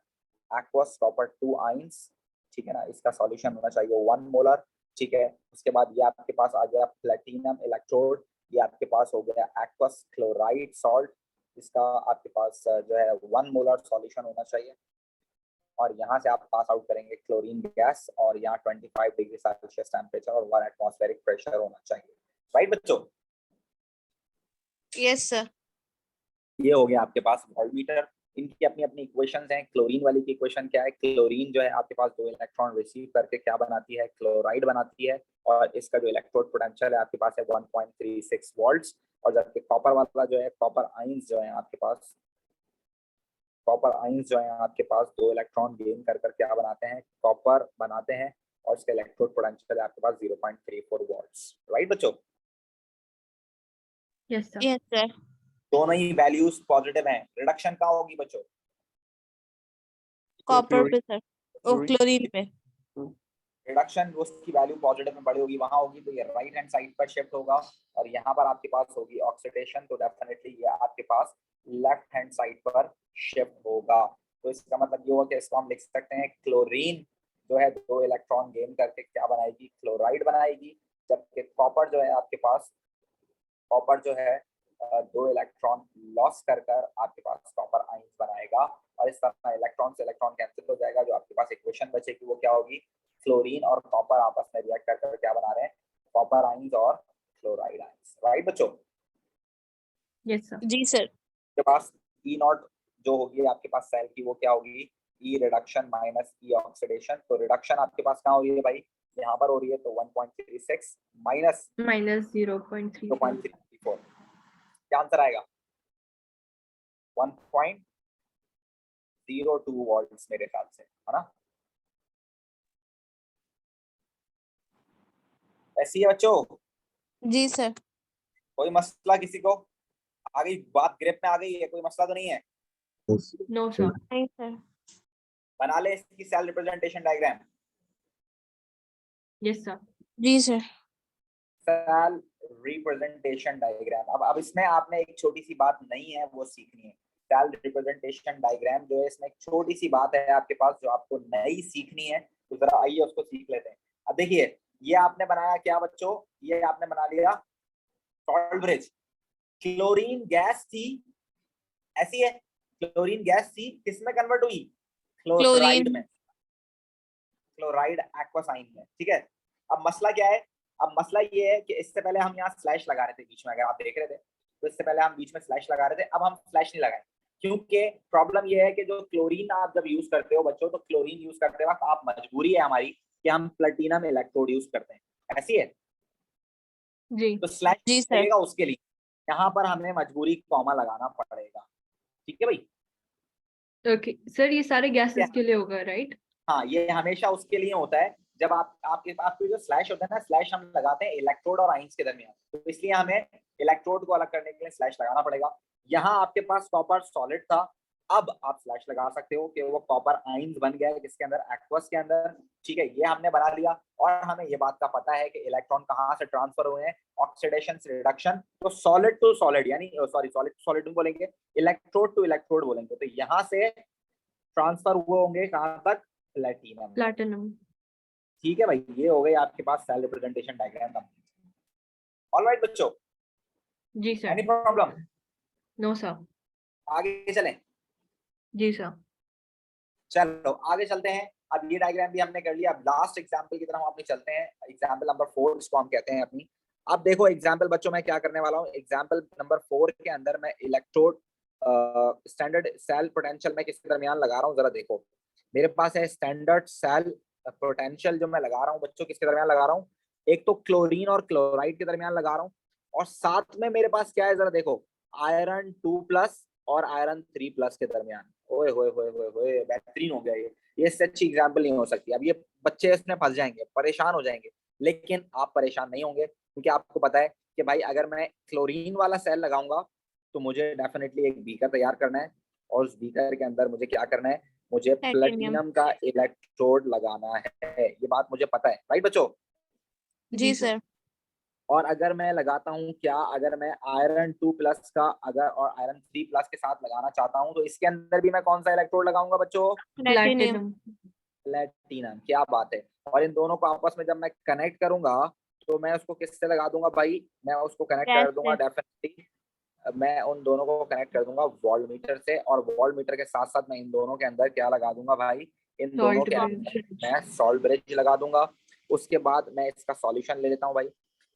Speaker 1: aqueous copper 2 ions. ठीक है ना, इसका सॉल्यूशन होना चाहिए 1 मोलर। ठीक है, उसके बाद ये आपके पास आ गया प्लेटिनम इलेक्ट्रोड, ये आपके पास हो गया एक्वस क्लोराइड सॉल्ट, इसका आपके पास जो है 1 मोलर सॉल्यूशन होना चाहिए। और यहाँ से आप पास आउट करेंगे क्लोरीन गैस, और यहाँ 25 डिग्री सेल्सियस टेम्परेचर और 1 एटमॉस्फेरिक प्रेशर होना चाहिए। राइट बच्चों?
Speaker 2: Yes sir.
Speaker 1: ये हो गया आपके पास वोल्टमीटर। इनकी अपनी अपनी इक्वेशंस हैं। क्लोरीन वाली की इक्वेशन क्या है? क्लोरीन जो है आपके पास 2 इलेक्ट्रॉन रिसीव करके क्या बनाती है? क्लोराइड बनाती है, और इसका जो इलेक्ट्रोड पोटेंशियल है आपके पास है 1.36 वोल्ट्स। और जबकि कॉपर वाला जो है, कॉपर आयंस जो है आपके पास, कॉपर आयंस जो है आपके पास 2 इलेक्ट्रॉन गेन कर कर क्या बनाते हैं? कॉपर बनाते हैं, और इसका इलेक्ट्रोड पोटेंशियल है आपके पास 0.34 वोल्ट्स। राइट बच्चों?
Speaker 3: Yes sir.
Speaker 2: Yes sir.
Speaker 1: दोनों ही वैल्यूज पॉजिटिव हैं। रिडक्शन कहाँ होगी बच्चों?
Speaker 2: कॉपर पे सर, ओ
Speaker 4: क्लोरीन।
Speaker 2: क्लोरीन पे।
Speaker 1: रिडक्शन उसकी वैल्यू पॉजिटिव में बड़ी होगी वहां होगी तो ये राइट हैंड साइड पर शिफ्ट होगा, और यहाँ पर आपके पास होगी ऑक्सीडेशन तो डेफिनेटली ये आपके पास लेफ्ट हैंड साइड पर शिफ्ट होगा। तो इसका मतलब ये हुआ कि इसको हम लिख सकते हैं क्लोरीन जो है 2 इलेक्ट्रॉन गेन करके क्या बनाएगी, क्लोराइड बनाएगी, जबकि कॉपर जो है आपके पास, कॉपर जो है 2 इलेक्ट्रॉन लॉस कर कर आपके पास कॉपर आयंस बनाएगा, और इस तरह इलेक्ट्रॉन से इलेक्ट्रॉन कैंसिल हो जाएगा। जो आपके पास इक्वेशन बचेगी वो क्या होगी, क्लोरीन और कॉपर आपस में रिएक्ट कर कर क्या बना रहे हैं, कॉपर आयंस और क्लोराइड आयंस। राइट बच्चों?
Speaker 3: Yes sir.
Speaker 2: जी सर।
Speaker 1: के पास ई नॉट जो होगी आपके पास सेल की वो क्या होगी, ई रिडक्शन माइनस ई ऑक्सीडेशन। तो रिडक्शन आपके पास कहाँ हो रही है भाई, यहाँ पर हो रही है, तो 1.36 माइनस
Speaker 3: -0.34।
Speaker 1: 2.34, क्या आंसर आएगा, 1.02 वोल्ट्स मेरे ख्याल से, है ना? ऐसी है बच्चों?
Speaker 2: जी सर।
Speaker 1: कोई मसला किसी को, आ गई बात, ग्रिप में आ गई है, कोई मसला तो नहीं है?
Speaker 5: Yes.
Speaker 3: No sir.
Speaker 2: नहीं सर।
Speaker 1: बना ले इसकी cell representation diagram.
Speaker 3: Yes sir.
Speaker 2: जी सर।
Speaker 1: Cell representation diagram. अब इसमें आपने एक छोटी सी बात नहीं है वो सीखनी है। सेल रिप्रेजेंटेशन डायग्राम जो है इसमें एक छोटी सी बात है आपके पास जो आपको नई सीखनी है, तो जरा आइए उसको सीख लेते हैं। अब देखिए ये आपने बनाया क्या बच्चों, ये आपने बना लिया सॉल्ट ब्रिज। क्लोरीन गैस थी, ऐसी है, क्लोरीन गैस थी, किसमें कन्वर्ट हुई, क्लोराइड में, क्लोराइड एक्वासाइन में, ठीक है। अब मसला क्या है, अब मसला ये है कि इससे पहले हम यहाँ स्लैश लगा रहे थे बीच में, अगर आप देख रहे थे तो इससे पहले हम बीच में स्लैश लगा रहे थे, अब हम स्लैश नहीं लगाए, क्योंकि प्रॉब्लम ये है कि जो क्लोरीन आप जब यूज करते हो बच्चों, तो क्लोरीन यूज करते वक्त आप मजबूरी है हमारी कि हम प्लेटिनम इलेक्ट्रोड यूज करते हैं, ऐसी है।
Speaker 3: जी।
Speaker 1: तो स्लैश
Speaker 2: जी सर।
Speaker 1: लगेगा उसके लिए, यहाँ पर हमें मजबूरी कॉमा लगाना पड़ेगा, ठीक है भाई।
Speaker 3: ओके सर, ये सारे गैसेस के लिए होगा राइट?
Speaker 1: हाँ, ये हमेशा उसके लिए होता है जब आपके जो स्लैश होता है ना, स्लैश हम लगाते हैं इलेक्ट्रोड और आयंस के दरमियान, तो इसलिए हमें इलेक्ट्रोड को अलग करने के लिए स्लैश लगाना पड़ेगा। यहाँ आपके पास कॉपर सॉलिड था, अब आप स्लैश लगा सकते हो कि वो कॉपर आयंस बन गया है किसके अंदर, एक्वस के अंदर, ठीक है, ये हमने बना लिया। और हमें ये बात का पता है कि इलेक्ट्रॉन कहाँ से ट्रांसफर हुए हैं, ऑक्सीडेशन से रिडक्शन, तो सॉलिड टू सॉलिड, यानी सॉरी सॉलिड टू सॉलिड बोलेंगे, इलेक्ट्रोड टू इलेक्ट्रोड बोलेंगे, तो यहाँ से ट्रांसफर हुए होंगे कहाँ तक,
Speaker 3: प्लैटिनम।
Speaker 1: ठीक है भाई। ये हो गई आपके पास cell representation diagram complete. Alright बच्चों,
Speaker 3: जी sir.
Speaker 1: Any problem?
Speaker 3: No sir.
Speaker 1: आगे चलें?
Speaker 3: जी सर।
Speaker 1: चलो आगे चलते हैं। अब ये डायग्राम भी हमने कर लिया, अब लास्ट एग्जांपल की तरफ हम अपनी चलते हैं, एग्जांपल नंबर 4 इसको हम कहते हैं अपनी। अब देखो एग्जांपल बच्चों मैं क्या करने वाला हूँ, एग्जांपल नंबर 4 के अंदर मैं इलेक्ट्रोड स्टैंडर्ड सेल पोटेंशियल मैं किसके दरमियान लगा रहा हूँ, जरा देखो मेरे पास है स्टैंडर्ड सेल पोटेंशियल जो मैं लगा रहा हूँ बच्चों, किसके दरमियान लगा रहा हूँ, एक तो क्लोरीन और क्लोराइड के दरमियान लगा रहा हूँ, और साथ में मेरे पास क्या है जरा देखो, आयरन 2+ और आयरन 3+ के दरमियान। ओए होए होए होए होए, बेहतरीन हो गया ये इससे अच्छी एग्जांपल नहीं हो सकती। अब ये बच्चे इसमें फंस जाएंगे, परेशान हो जाएंगे, लेकिन आप परेशान नहीं होंगे, क्योंकि आपको पता है कि भाई अगर मैं क्लोरीन वाला सेल लगाऊंगा तो मुझे डेफिनेटली एक बीकर तैयार करना है, और उस बीकर के अंदर मुझे क्या करना है, मुझे प्लेटिनम का इलेक्ट्रोड लगाना है, ये बात मुझे पता है, राइट बच्चों?
Speaker 2: जी सर।
Speaker 1: और अगर मैं लगाता हूँ क्या, अगर मैं आयरन 2+ का अगर और आयरन 3+ के साथ लगाना चाहता हूँ, तो इसके अंदर भी मैं कौन सा इलेक्ट्रोड लगाऊंगा बच्चों,
Speaker 2: प्लैटिनम।
Speaker 1: प्लेटिनम। क्या बात है। और इन दोनों को आपस में जब मैं कनेक्ट करूंगा तो मैं उसको किससे लगा दूंगा भाई, मैं उसको कनेक्ट कर दूंगा डेफिनेटली, मैं उन दोनों को कनेक्ट कर दूंगा वोल्टमीटर से, और वोल्टमीटर के साथ साथ मैं इन दोनों के अंदर क्या लगा दूंगा भाई, इन दोनों के अंदर मैं सॉल्ट ब्रिज लगा दूंगा। उसके बाद मैं इसका सॉल्यूशन ले लेता हूँ भाई,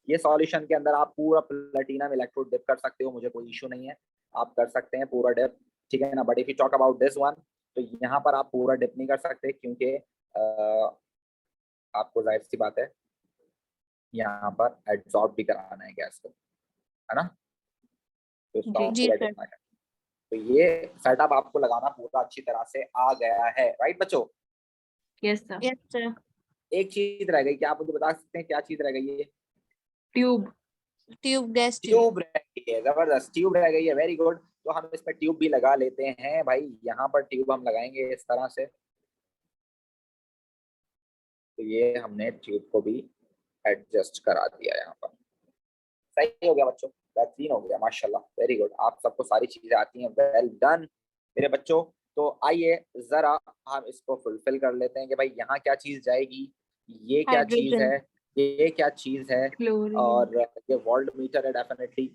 Speaker 1: ये सॉल्यूशन के अंदर आप पूरा प्लेटिनम इलेक्ट्रोड डिप कर सकते हो, मुझे कोई इशू नहीं है, आप कर सकते हैं पूरा डिप, ठीक है ना। But if you talk about this one, तो यहाँ पर आप पूरा डिप नहीं कर सकते, क्योंकि आपको जाहिर सी बात है यहाँ पर एब्सॉर्ब भी कराना है गैस को, है ना, तो इसका
Speaker 3: जी
Speaker 1: पूरा डिप ना करें। तो ये सेटअप आपको लगाना पूरा अच्छी तरह से आ गया है, राइट बच्चों?
Speaker 3: Yes sir.
Speaker 2: Yes sir.
Speaker 1: एक चीज रह गई, क्या आप मुझे बता सकते हैं क्या चीज रह गई है?
Speaker 3: Tube.
Speaker 2: Tube, gas tube.
Speaker 1: Tube रह गई है, जबरदस्त, ट्यूब रह गई है, वेरी गुड। तो हम इसमें ट्यूब भी लगा लेते हैं भाई, यहाँ पर ट्यूब हम लगाएंगे इस तरह से, तो ये हमने ट्यूब को भी एडजस्ट करा दिया यहाँ पर। सही हो गया बच्चों, बेहतरीन हो गया, माशाल्लाह, वेरी गुड। आप सबको सारी चीजें आती हैं, वेल डन मेरे बच्चों। तो आइए जरा हम इसको फुलफिल कर लेते हैं कि भाई यहाँ क्या चीज जाएगी, ये क्या चीज
Speaker 2: हाइड्रोजन।
Speaker 1: है, ये क्या चीज है,
Speaker 3: क्लोरीन।
Speaker 1: और ये वोल्ट मीटर है डेफिनेटली।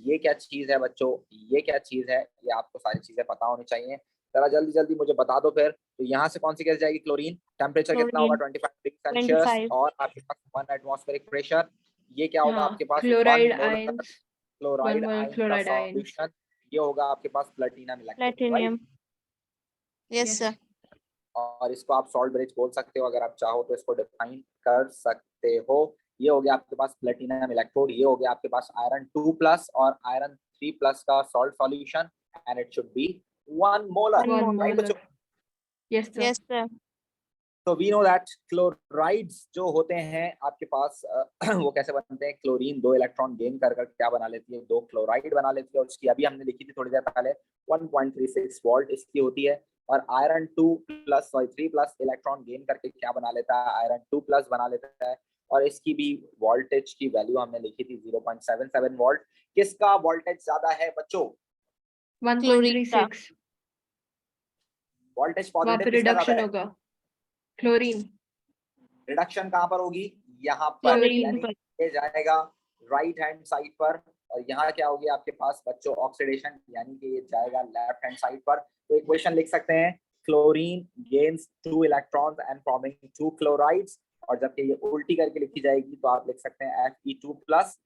Speaker 1: ये क्या चीज है बच्चों, ये क्या चीज है, ये आपको सारी चीजें पता होनी चाहिए। जरा जल्दी जल्दी मुझे बता दो फिर। तो यहाँ से कौन सी गैस जाएगी, क्लोरीन। टेम्परेचर कितना होगा, 25 डिग्री सेल्सियस,
Speaker 2: 25।
Speaker 1: और आपके पास 1 एटमॉस्फेरिक प्रेशर। ये क्या होगा
Speaker 3: हाँ,
Speaker 1: आपके पास,
Speaker 3: chloride
Speaker 1: 1 molar
Speaker 3: ions,
Speaker 1: chloride
Speaker 3: 1 mole
Speaker 1: ion का
Speaker 3: क्लोराइड आयंस।
Speaker 1: सॉल्यूशन। ये होगा आपके पास platinum electrode,
Speaker 2: platinum.
Speaker 1: Right.
Speaker 2: Yes sir.
Speaker 1: और इसको आप सॉल्ट ब्रिज बोल सकते हो, अगर आप चाहो तो इसको डिफाइन कर सकते हो। ये हो गया आपके पास प्लेटिनम इलेक्ट्रोड, ये हो गया आपके पास आयरन 2+ और आयरन 3+ का salt solution, and it should be 1 molar,
Speaker 2: 1
Speaker 3: 1
Speaker 1: right बच्चों।
Speaker 3: Molar. Yes sir.
Speaker 2: Yes sir.
Speaker 1: तो वी नो दैट क्लोराइड्स जो होते हैं आपके पास वो कैसे बनते हैं। क्लोरीन 2 इलेक्ट्रॉन गेन कर क्या बना लेती है, 2 क्लोराइड बना लेती है, और उसकी अभी हमने लिखी थी थोड़ी देर पहले 1.36 वोल्ट इसकी होती है। और आयरन 3+ इलेक्ट्रॉन गेन करके क्या बना लेता है, आयरन 2+ बना लेता है। और इसकी भी वोल्टेज की वैल्यू हमने लिखी थी 0.77 वोल्ट। किसका वोल्टेज ज्यादा है बच्चों,
Speaker 3: 1.36।
Speaker 1: वोल्टेज
Speaker 3: वहां पे
Speaker 1: पॉजिटिव किसका ज्यादा
Speaker 3: रिडक्शन
Speaker 1: है।
Speaker 3: होगा, क्लोरीन।
Speaker 1: रिडक्शन कहाँ पर होगी, यहाँ पर,
Speaker 3: क्लोरीन
Speaker 1: यानी
Speaker 2: पर।
Speaker 1: ये जाएगा राइट हैंड साइड पर। और यहाँ क्या होगी आपके पास बच्चों, ऑक्सीडेशन, यानी कि ये जाएगा लेफ्ट हैंड साइड पर। तो इक्वेशन लिख सकते हैं, chlorine gains 2 electrons and forming 2 chlorides. और जबकि ये उल्टी करके लिखी जाएगी तो आप लिख सकते हैं Fe2+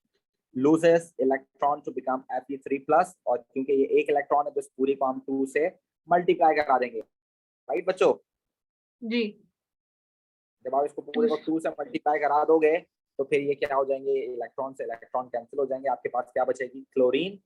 Speaker 1: loses electron to become Fe3+। और क्योंकि ये एक इलेक्ट्रॉन है तो इस पूरी को हम 2 से मल्टीप्लाई करा देंगे, राइट बच्चों।
Speaker 3: जी।
Speaker 1: जब आप इसको पूरे को 2 से मल्टीप्लाई करा दोगे तो फिर ये क्या हो जाएंगे, इलेक्ट्रॉन से इलेक्ट्रॉन कैंसिल हो जाएंगे, आपके पास क्या बचेगी, क्लोरीन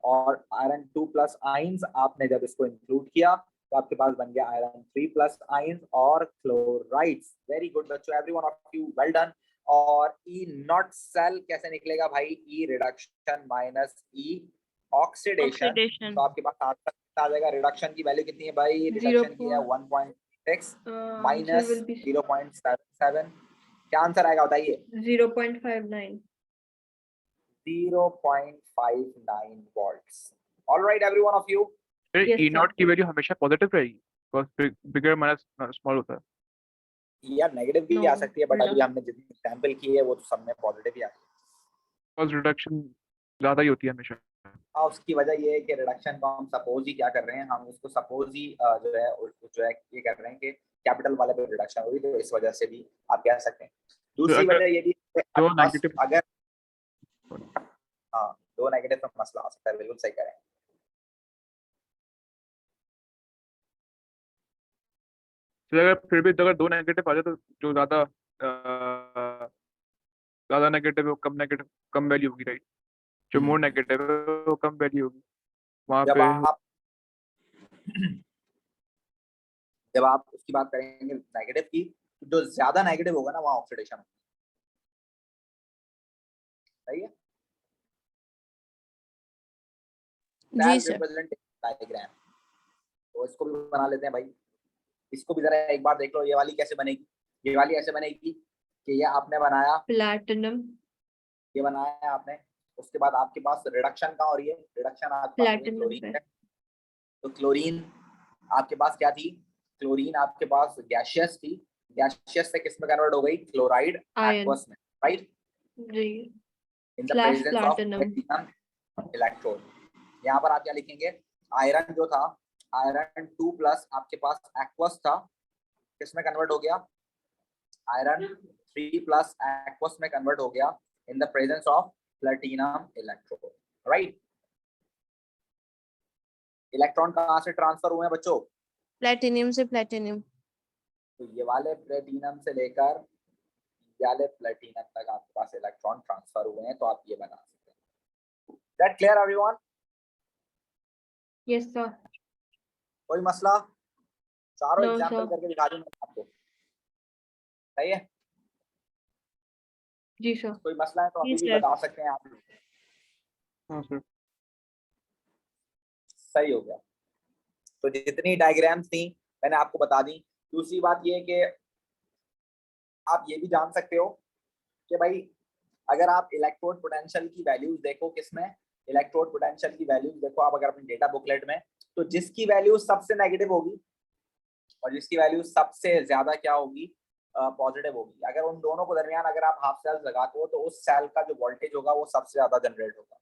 Speaker 1: और आयरन 2+ आयंस। आपने जब इसको इंक्लूड किया तो आपके पास बन गया आयरन 3+ आयंस और क्लोराइड्स। वेरी गुड बच्चों, everyone of you, well done. और ई नॉट सेल कैसे निकलेगा भाई, ई रिडक्शन माइनस ई ऑक्सीडेशन।
Speaker 2: ऑक्सीडेशन।
Speaker 1: तो आपके पास आ जाएगा, रिडक्शन की वैल्यू कितनी है भाई, रिडक्शन की है 1.6 माइनस 0.77। क्या आंसर आएगा बताइए,
Speaker 3: 0.59।
Speaker 1: 0.59 volts. Alright everyone of you.
Speaker 4: फिर
Speaker 3: Yes,
Speaker 4: ई
Speaker 3: sir.
Speaker 4: नॉट की वैल्यू हमेशा पॉजिटिव रहेगी, बिकॉज बिगर माइनस स्मॉल होता है।
Speaker 1: यार नेगेटिव भी
Speaker 3: No,
Speaker 1: आ सकती है, बट
Speaker 3: no.
Speaker 1: अभी हमने जितनी एग्जांपल की है वो तो सब में पॉजिटिव ही आ रही है।
Speaker 4: बिकॉज रिडक्शन ज्यादा ही होती है हमेशा।
Speaker 1: हाँ, उसकी वजह ये है कि रिडक्शन को हम सपोज ही क्या कर रहे हैं, हम उसको सपोज ही जो है ये कर रहे हैं कि कैपिटल वाले पे रिडक्शन होगी, तो इस वजह से भी आप कह सकते हैं।
Speaker 4: तो
Speaker 1: दूसरी
Speaker 4: अगर
Speaker 1: वजह ये भी
Speaker 4: दो नेगेटिव
Speaker 1: अगर हाँ 2 नेगेटिव का मसला आ सकता है, बिल्कुल सही कह रहे हैं।
Speaker 4: अगर फिर भी अगर 2 नेगेटिव आ जाए तो जो ज्यादा नेगेटिव है वो कम वैल्यू होगी, राइट। जो मोर नेगेटिव है वो कम वैल्यू होगी वहां
Speaker 1: जब
Speaker 4: पे।
Speaker 1: आप उसकी बात करेंगे नेगेटिव की, तो जो ज्यादा नेगेटिव होगा ना वहाँ ऑक्सीडेशन होगा, सही है।
Speaker 2: जी
Speaker 1: सेल
Speaker 2: सर।
Speaker 1: रिप्रेजेंटेशन डायग्राम, तो इसको भी बना लेते हैं भाई। इसको भी जरा एक बार देख लो, ये वाली कैसे बनेगी। ये वाली ऐसे बनेगी कि ये आपने बनाया,
Speaker 3: प्लैटिनम।
Speaker 1: ये बनाया है आपने, उसके बाद आपके पास रिडक्शन का, और ये रिडक्शन आपके पास
Speaker 3: प्लैटिनम
Speaker 1: क्लोरीन
Speaker 3: पे।
Speaker 1: है। तो क्लोरीन आपके पास क्या थी, क्लोरीन आपके पास गैशियस थी, गैशियस से किस में कन्वर्ट हो गई, क्लोराइड एक्वस में, राइट,
Speaker 3: जी।
Speaker 1: In the
Speaker 3: slash
Speaker 1: presence of
Speaker 3: platinum.
Speaker 1: Platinum electrode. यहाँ पर आप क्या लिखेंगे, आयरन जो था, आयरन 2+ आपके पास एक्वस था, किस में कन्वर्ट हो गया, आयरन 3+ एक्वस में कन्वर्ट हो गया in the presence of platinum electrode, right. Electron कहाँ से ट्रांसफर हुए हैं बच्चों,
Speaker 2: प्लेटिनियम से प्लेटिनियम।
Speaker 1: तो ये वाले प्लेटिनम से लेकर ये वाले प्लेटिनम तक आपके पास इलेक्ट्रॉन ट्रांसफर हुए हैं, तो आप ये बना सकते हैं। That clear everyone?
Speaker 3: Yes sir.
Speaker 1: कोई मसला? चारों
Speaker 3: No,
Speaker 1: एग्जांपल
Speaker 3: sir.
Speaker 1: करके दिखा दूं मैं आपको, सही है।
Speaker 3: जी सर।
Speaker 1: कोई मसला है तो
Speaker 2: जी
Speaker 1: अभी भी
Speaker 2: सर।
Speaker 1: बता सकते हैं आप।
Speaker 4: हाँ सर।
Speaker 1: सही हो गया। तो जितनी डायग्राम्स थी मैंने आपको बता दी। दूसरी बात ये है कि आप ये भी जान सकते हो कि भाई अगर आप इलेक्ट्रोड पोटेंशियल की वैल्यूज देखो, किसमें इलेक्ट्रोड पोटेंशियल की वैल्यूज देखो आप अगर अपनी डेटा बुकलेट में, तो जिसकी वैल्यू सबसे नेगेटिव होगी और जिसकी वैल्यू सबसे ज्यादा क्या होगी पॉजिटिव होगी, अगर उन दोनों को दरमियान अगर आप हाफ सेल लगाते हो तो उस सेल का जो वोल्टेज होगा वो सबसे ज्यादा जनरेट होगा।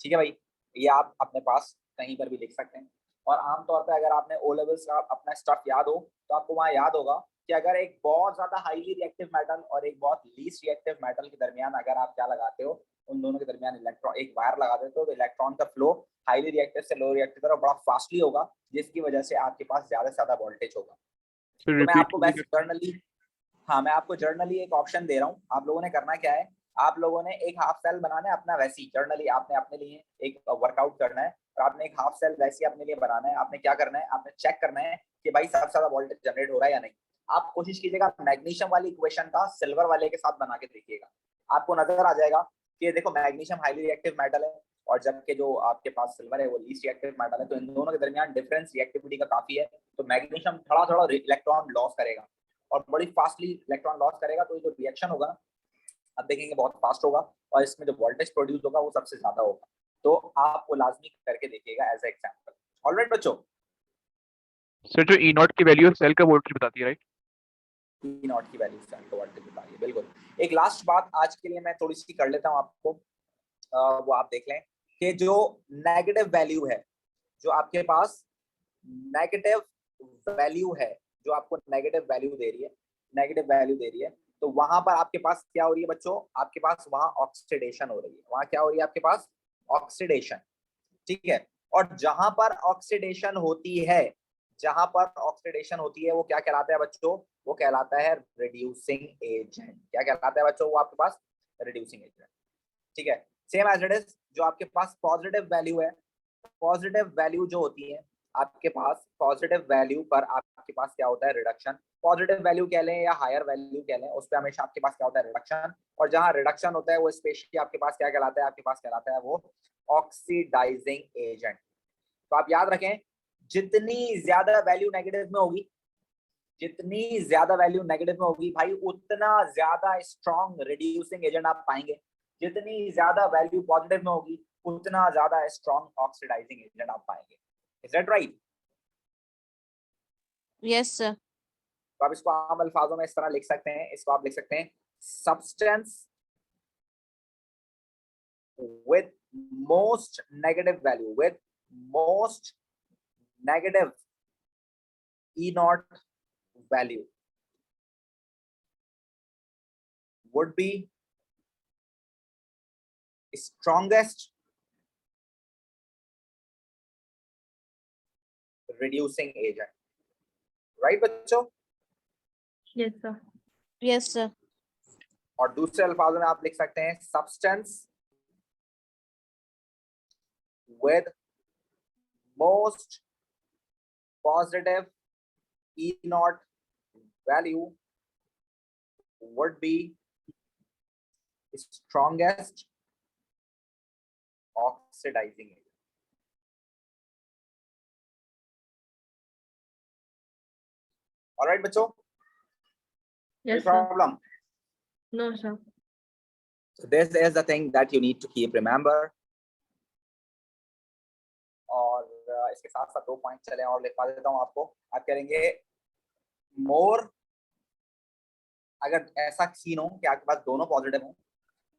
Speaker 1: ठीक है भाई, ये आप अपने पास कहीं पर भी लिख सकते हैं। और आमतौर पर अगर आपने ओ लेवल्स का अपना स्टफ याद हो तो आपको वहाँ याद होगा कि अगर एक बहुत ज्यादा हाईली रिएक्टिव मेटल और एक बहुत लीस्ट रिएक्टिव मेटल के दरमियान अगर आप क्या लगाते हो, उन दोनों के दरमियान इलेक्ट्रॉन एक वायर लगा देते हो तो इलेक्ट्रॉन का फ्लो हाईली रिएक्टिव से लो रिएक्टिव तरफ बड़ा फास्टली होगा, जिसकी वजह से आपके पास ज्यादा से ज्यादा वोल्टेज होगा।
Speaker 4: सर
Speaker 1: तो मैं
Speaker 4: रिपीट
Speaker 1: आपको वैसे जर्नली, हाँ मैं आपको जर्नली एक ऑप्शन दे रहा हूँ। आप लोगों ने करना क्या है, आप लोगों ने एक हाफ सेल बनाना है अपना, वैसी जर्नली आपने अपने लिए एक वर्कआउट करना है और आपने एक हाफ सेल वैसी अपने लिए बनाना है। आपने क्या करना है, आपने चेक करना है कि भाई सबसे ज्यादा वोल्टेज जनरेट हो रहा है या नहीं। आप कोशिश कीजिएगा मैग्नीशियम वाली इक्वेशन का सिल्वर वाले के साथ बना के देखिएगा, आपको नजर आ जाएगा कि देखो मैग्नीशियम हाईली रिएक्टिव मेटल है और जबकि जो आपके पास सिल्वर है वो लीस्ट रिएक्टिव मेटल है, तो इन दोनों के दरमियान डिफरेंस रिएक्टिविटी का काफी है। तो मैग्नीशियम थोड़ा थोड़ा इलेक्ट्रॉन लॉस करेगा और बड़ी फास्टली इलेक्ट्रॉन लॉस करेगा, तो ये जो रिएक्शन होगा अब देखेंगे बहुत फास्ट होगा और इसमें जो वोल्टेज प्रोड्यूस होगा वो सबसे ज्यादा होगा। तो आप वो लाजमी करके देखिएगा एज एग्जांपल। ऑलराइट बच्चों,
Speaker 4: सर जो ई नॉट की वैल्यू सेल का वोल्टेज बताती है, राइट?
Speaker 1: ई नॉट की वैल्यू सेल का वोल्टेज बताइए, बिल्कुल। एक लास्ट बात आज के लिए मैं थोड़ी सी कर लेता हूँ आपको, वो आप देख लें कि जो नेगेटिव वैल्यू है, जो आपके पास नेगेटिव वैल्यू है, जो आपको नेगेटिव वैल्यू दे रही है, नेगेटिव वैल्यू दे रही है, तो वहां पर आपके पास क्या हो रही है बच्चों, आपके पास वहां ऑक्सीडेशन हो रही है। वहां क्या हो रही है आपके पास, ऑक्सीडेशन। ठीक है, और जहां पर ऑक्सीडेशन होती है, जहां पर ऑक्सीडेशन होती है वो क्या कहलाता है बच्चों, वो कहलाता है रिड्यूसिंग एजेंट। क्या कहलाता है बच्चों, वो आपके पास रिड्यूसिंग एजेंट। ठीक है, सेम एज इट इज जो आपके पास पॉजिटिव वैल्यू है, पॉजिटिव वैल्यू जो होती है आपके पास, पॉजिटिव वैल्यू पर आपके पास क्या होता है, रिडक्शन। पॉजिटिव वैल्यू कह लें या हायर वैल्यू कह लें, उस पर हमेशा आपके पास क्या होता है, रिडक्शन। और जहां रिडक्शन होता है वो स्पेशली आपके पास क्या कहलाता है, आपके पास कहलाता है वो ऑक्सीडाइजिंग एजेंट। तो आप याद रखें, जितनी ज्यादा वैल्यू नेगेटिव में होगी, जितनी ज्यादा वैल्यू नेगेटिव में होगी भाई, उतना ज्यादा स्ट्रॉन्ग रिड्यूसिंग एजेंट आप पाएंगे। जितनी ज्यादा वैल्यू पॉजिटिव में होगी, उतना ज्यादा स्ट्रॉन्ग ऑक्सीडाइजिंग एजेंट आप पाएंगे। Is that right?
Speaker 2: Yes, sir.
Speaker 1: तो आप इसको आम अल्फाजों में इस तरह लिख सकते हैं, इसको आप लिख सकते हैं substance with most negative value, with most negative E naught value would be strongest reducing agent. Right बच्चों?
Speaker 3: Yes, sir.
Speaker 2: Yes, sir.
Speaker 1: और दूसरे अल्फाजों में आप लिख सकते हैं substance with most positive E naught value would be strongest oxidizing agent. All right बच्चों?
Speaker 3: Yes,
Speaker 1: No
Speaker 3: sir.
Speaker 1: problem.
Speaker 3: No, sir.
Speaker 1: So this is the thing that you need to keep remember. और इसके साथ साथ 2 point चले और लिखवा देता हूँ आपको। आप करेंगे मोर, अगर ऐसा सीन हो कि आपके पास दोनों पॉजिटिव हो,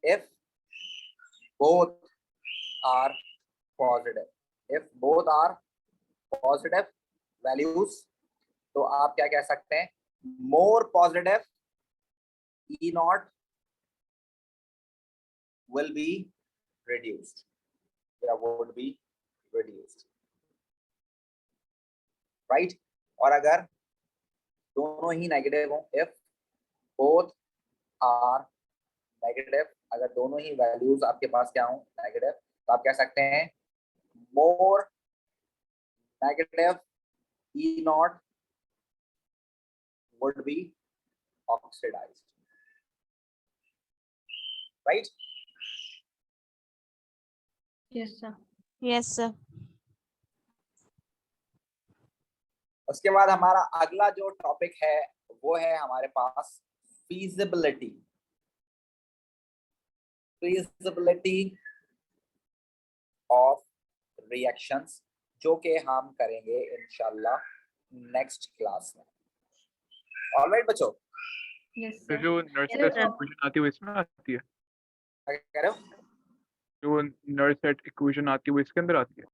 Speaker 1: if both are positive, if both are positive values, तो आप क्या कह सकते हैं, more positive E naught will be reduced, या would be reduced, right? और अगर दोनों ही नेगेटिव हो, if both are negative, अगर दोनों ही वैल्यूज आपके पास क्या हो, नेगेटिव, तो आप कह सकते हैं more negative E naught would be oxidized, right?
Speaker 3: Yes, sir.
Speaker 2: Yes, sir.
Speaker 1: उसके बाद हमारा अगला जो टॉपिक है वो है हमारे पास feasibility of reactions, जो कि हम करेंगे इंशाल्लाह नेक्स्ट क्लास में। ऑलराइट बच्चों,
Speaker 3: Yes,
Speaker 4: तो
Speaker 3: sir.
Speaker 4: जो
Speaker 3: Yes,
Speaker 4: नर्सेट
Speaker 3: sir.
Speaker 4: इक्वेशन आती है वो इसमें आती है,
Speaker 1: क्या कह रहे हो?
Speaker 4: जो नर्सेट इक्वेशन आती है वो इसके अंदर आती है।